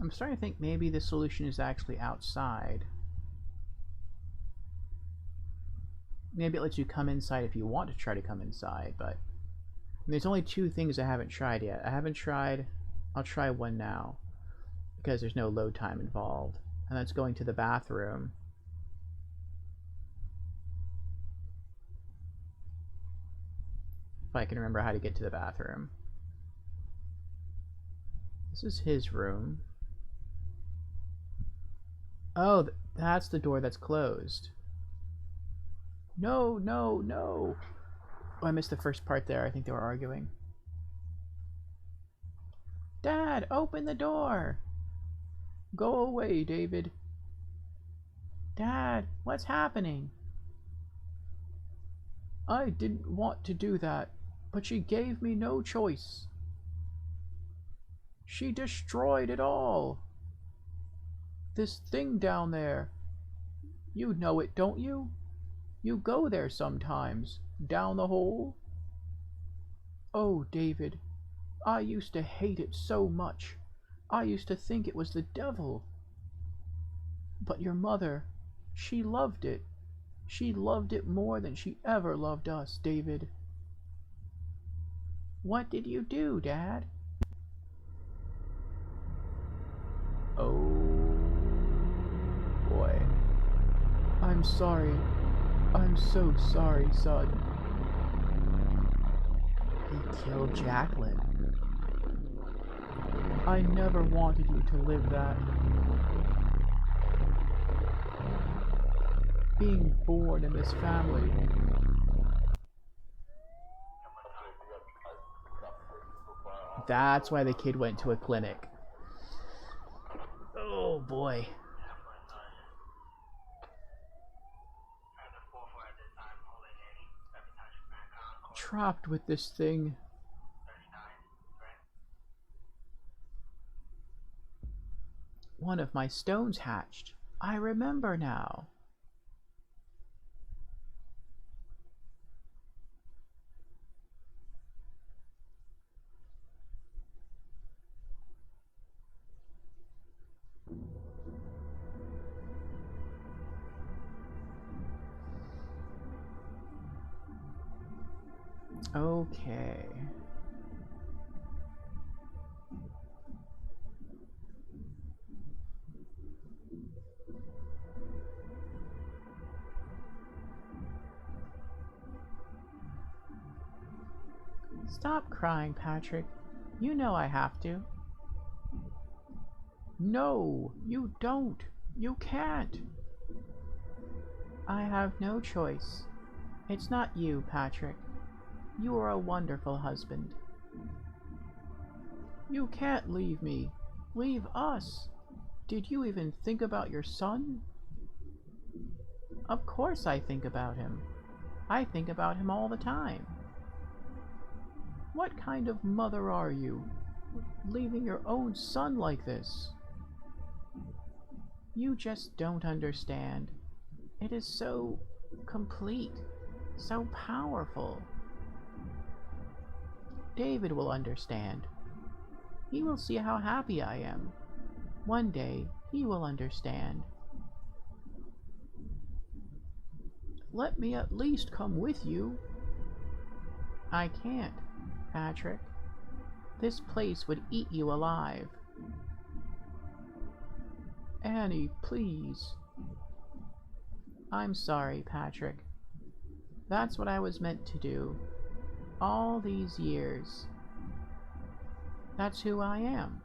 I'm starting to think maybe the solution is actually outside. Maybe it lets you come inside if you want to try to come inside, but there's only two things I haven't tried yet. I'll try one now, because there's no load time involved, and that's going to the bathroom. If I can remember how to get to the bathroom. This is his room. Oh, that's the door that's closed. No, no, no. Oh, I missed the first part there. I think they were arguing. Dad, open the door. Go away, David. Dad, what's happening? I didn't want to do that, but she gave me no choice. She destroyed it all. This thing down there. You know it, don't you? You go there sometimes, down the hole. Oh, David, I used to hate it so much. I used to think it was the devil. But your mother, she loved it. She loved it more than she ever loved us, David. What did you do, Dad? Oh, boy. I'm sorry. I'm so sorry, son. He killed Jacqueline. I never wanted you to live that. Being born in this family. That's why the kid went to a clinic. Oh boy. Trapped with this thing. One of my stones hatched. I remember now. Okay. Stop crying, Patrick. You know I have to. No, you don't. You can't. I have no choice. It's not you, Patrick. You are a wonderful husband. You can't leave me. Leave us. Did you even think about your son? Of course I think about him. I think about him all the time. What kind of mother are you, leaving your own son like this? You just don't understand. It is so complete, so powerful. David will understand. He will see how happy I am. One day, he will understand. Let me at least come with you. I can't, Patrick. This place would eat you alive. Annie, please. I'm sorry, Patrick. That's what I was meant to do. All these years. That's who I am.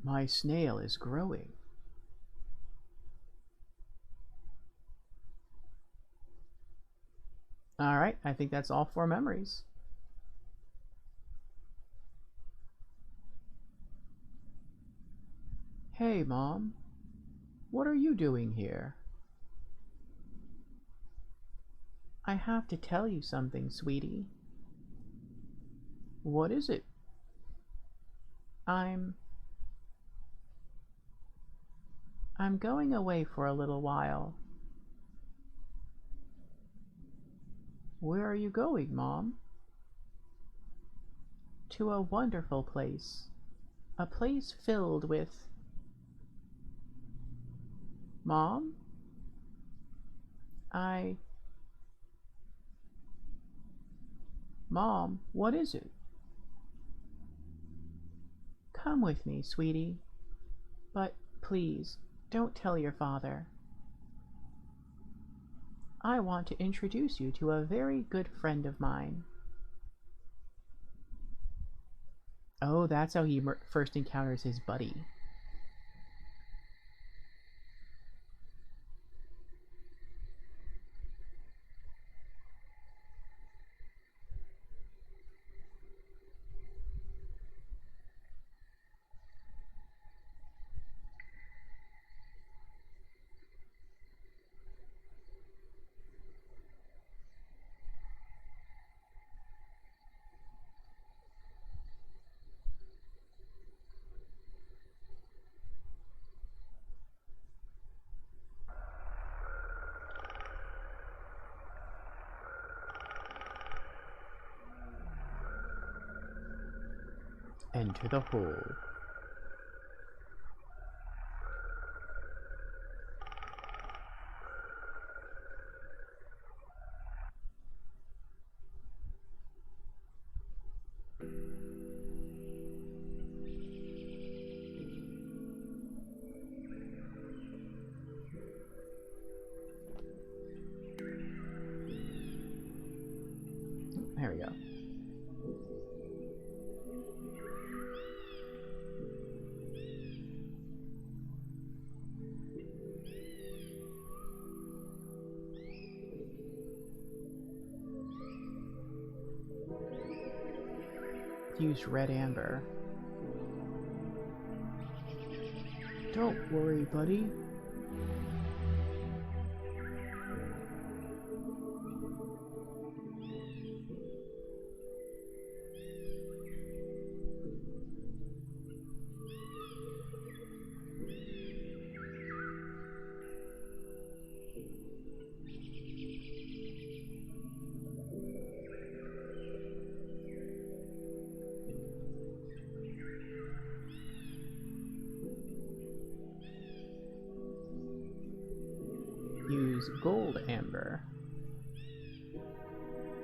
My snail is growing. Alright, I think that's all 4 memories. Hey, Mom. What are you doing here? I have to tell you something, sweetie. What is it? I'm going away for a little while. Where are you going, Mom? To a wonderful place. A place filled with... Mom? Mom, what is it? Come with me, sweetie. But please, don't tell your father. I want to introduce you to a very good friend of mine. Oh, that's how he first encounters his buddy. Enter the hole. There we go. Use red amber. Don't worry, buddy. Use gold amber.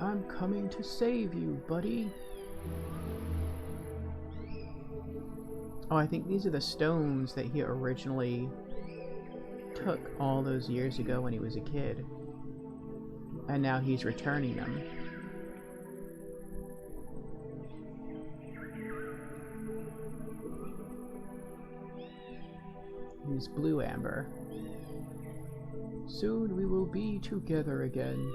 I'm coming to save you, buddy. Oh, I think these are the stones that he originally took all those years ago when he was a kid. And now he's returning them. Use blue amber. Soon we will be together again.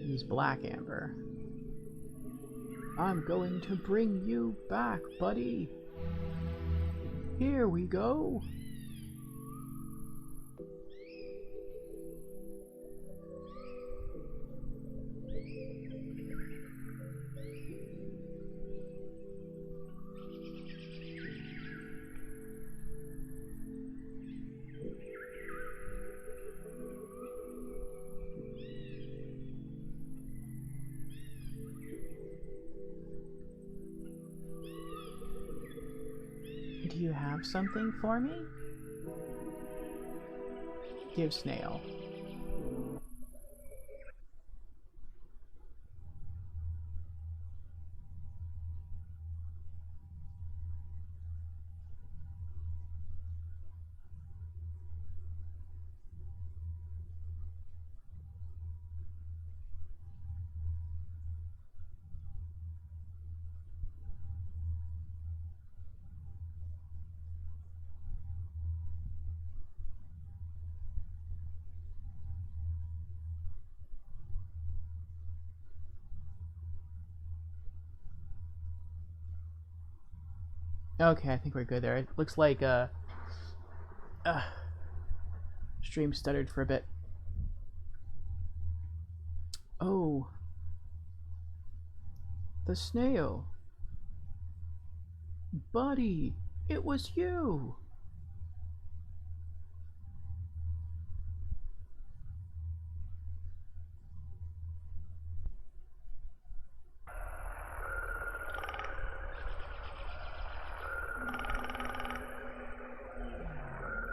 Use black amber. I'm going to bring you back, buddy. Here we go. Do you have something for me? Give snail. Okay, I think we're good there. It looks like stream stuttered for a bit. Oh, the snail. Buddy, it was you.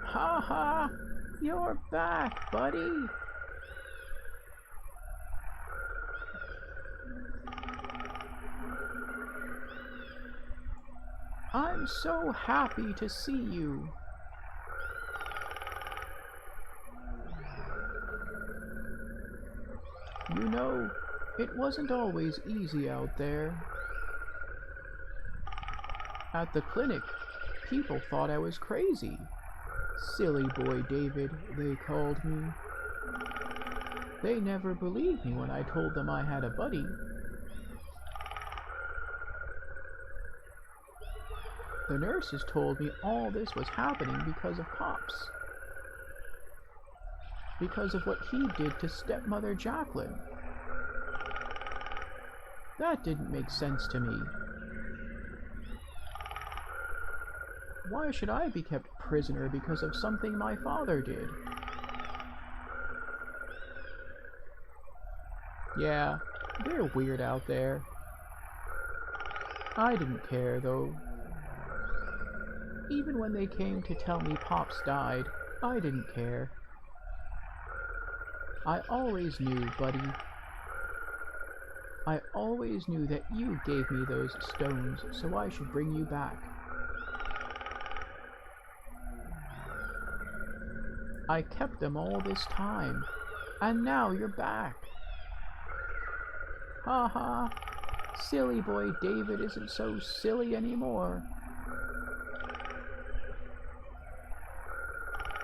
Haha, you're back, buddy. I'm so happy to see you. You know, it wasn't always easy out there. At the clinic, people thought I was crazy. Silly boy David, they called me. They never believed me when I told them I had a buddy. The nurses told me all this was happening because of Pops. Because of what he did to stepmother Jacqueline. That didn't make sense to me. Why should I be kept prisoner because of something my father did? Yeah, they're weird out there. I didn't care, though. Even when they came to tell me Pops died, I didn't care. I always knew, buddy. I always knew that you gave me those stones, so I should bring you back. I kept them all this time, and now you're back. Ha ha, Silly boy David isn't so silly anymore.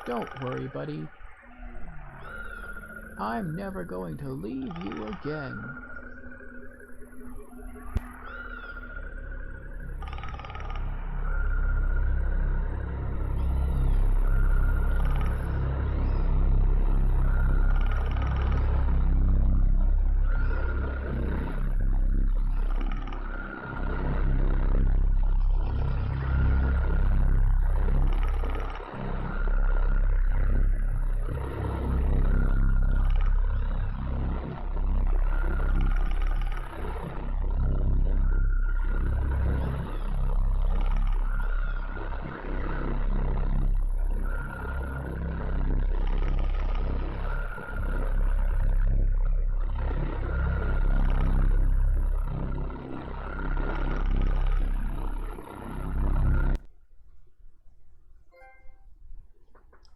Don't worry, buddy. I'm never going to leave you again.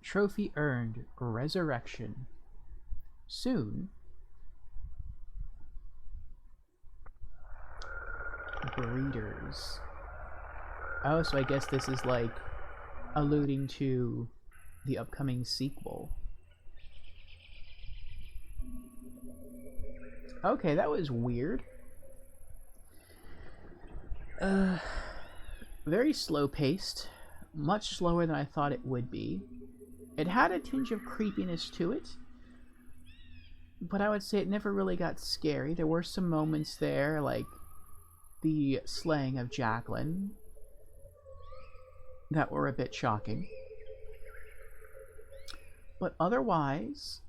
Trophy earned, Resurrection. Soon, breeders. Oh, so I guess this is like alluding to the upcoming sequel. Okay, that was weird. Very slow paced, much slower than I thought it would be. It had a tinge of creepiness to it, but I would say it never really got scary. There were some moments there, like the slaying of Jacqueline, that were a bit shocking. But otherwise,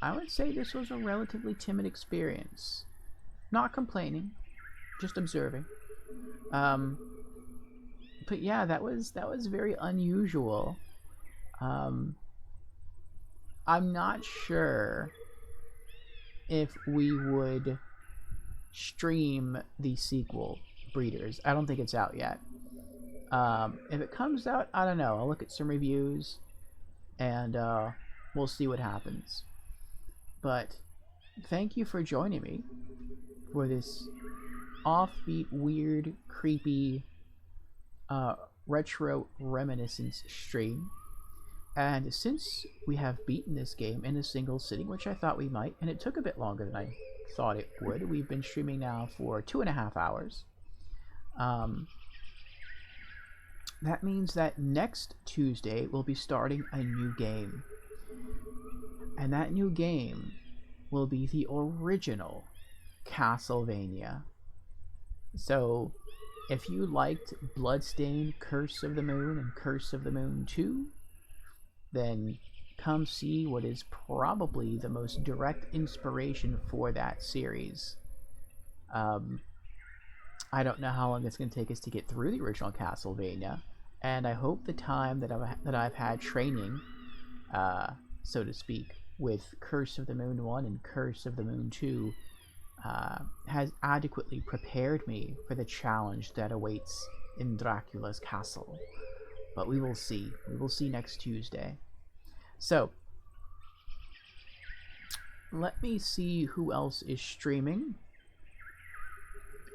I would say this was a relatively timid experience. Not complaining, just observing. But yeah, that was very unusual. I'm not sure if we would stream the sequel, Breeders. I don't think it's out yet. If it comes out, I don't know. I'll look at some reviews and we'll see what happens. But thank you for joining me for this offbeat, weird, creepy, retro reminiscence stream. And since we have beaten this game in a single sitting, which I thought we might, and it took a bit longer than I thought it would, we've been streaming now for 2.5 hours. That means that next Tuesday we'll be starting a new game. And that new game will be the original Castlevania. So, if you liked Bloodstained, Curse of the Moon, and Curse of the Moon 2, then come see what is probably the most direct inspiration for that series. I don't know how long it's going to take us to get through the original Castlevania, and I hope the time that I've had training, so to speak, with Curse of the Moon 1 and Curse of the Moon 2 has adequately prepared me for the challenge that awaits in Dracula's castle. But we will see. We will see next Tuesday. So, let me see who else is streaming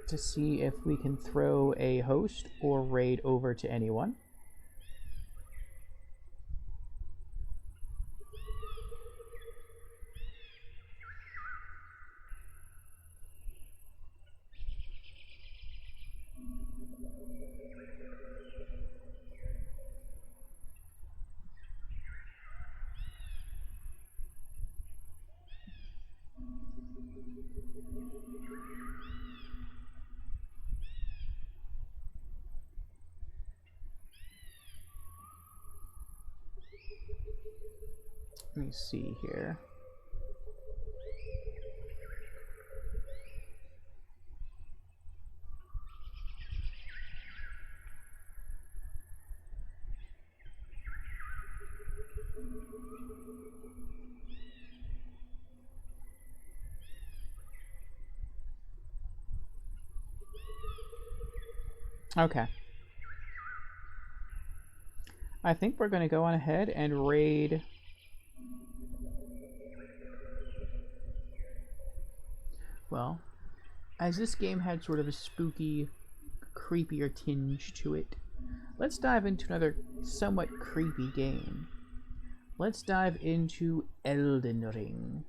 to see if we can throw a host or raid over to anyone. Let me see here. Okay. I think we're going to go on ahead and raid. Well, as this game had sort of a spooky, creepier tinge to it, let's dive into another somewhat creepy game. Let's dive into Elden Ring,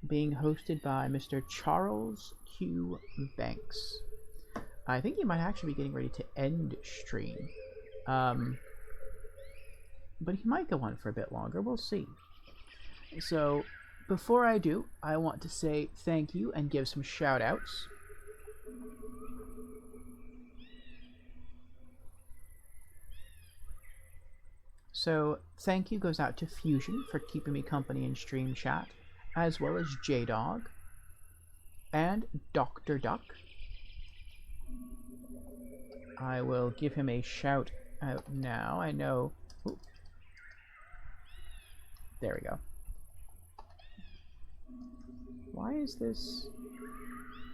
being hosted by Mr. Charles Q. Banks. I think he might actually be getting ready to end stream. But he might go on for a bit longer. We'll see. So, before I do, I want to say thank you and give some shout outs. So, thank you goes out to Fusion for keeping me company in stream chat, as well as J-Dog and Dr. Duck. I will give him a shout out now. I know. Ooh. There we go. Why is this?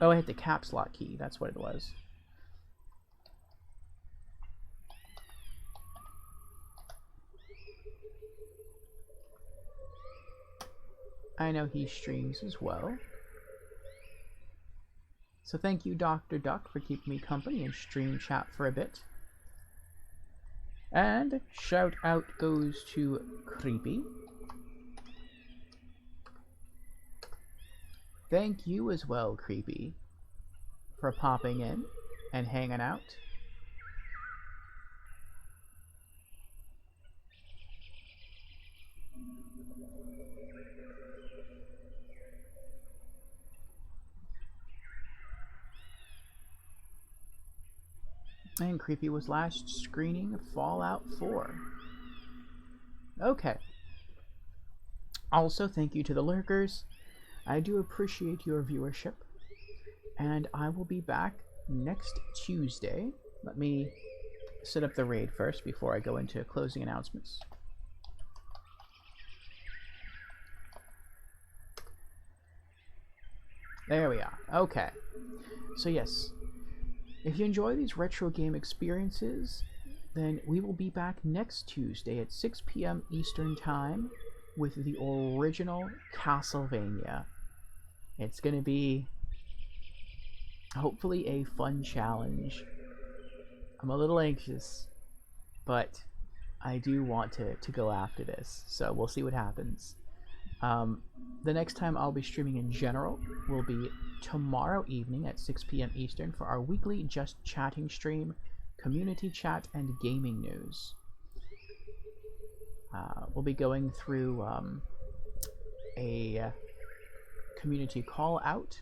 Oh, I hit the caps lock key. That's what it was. I know he streams as well. So thank you, Dr. Duck, for keeping me company in stream chat for a bit. And shout out goes to Creepy. Thank you as well, Creepy, for popping in and hanging out. And Creepy was last screening Fallout 4. Okay. Also, thank you to the lurkers. I do appreciate your viewership. And I will be back next Tuesday. Let me set up the raid first before I go into closing announcements. There we are. Okay. So yes, if you enjoy these retro game experiences, then we will be back next Tuesday at 6 p.m. Eastern Time with the original Castlevania. It's going to be hopefully a fun challenge. I'm a little anxious, but I do want to go after this, so we'll see what happens. The next time I'll be streaming in general will be tomorrow evening at 6 p.m. Eastern for our weekly Just Chatting stream, community chat, and gaming news. We'll be going through a community call out,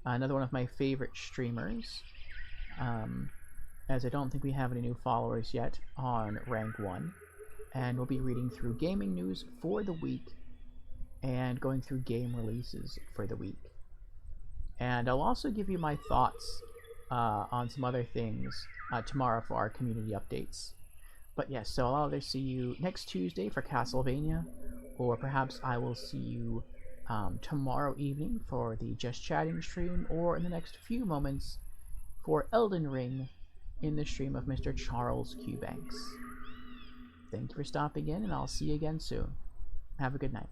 another one of my favorite streamers, as I don't think we have any new followers yet on rank 1, and we'll be reading through gaming news for the week and going through game releases for the week. And I'll also give you my thoughts on some other things tomorrow for our community updates. But yes, so I'll either see you next Tuesday for Castlevania, or perhaps I will see you tomorrow evening for the Just Chatting stream, or in the next few moments for Elden Ring in the stream of Mr. Charles Q. Banks. Thank you for stopping in, and I'll see you again soon. Have a good night.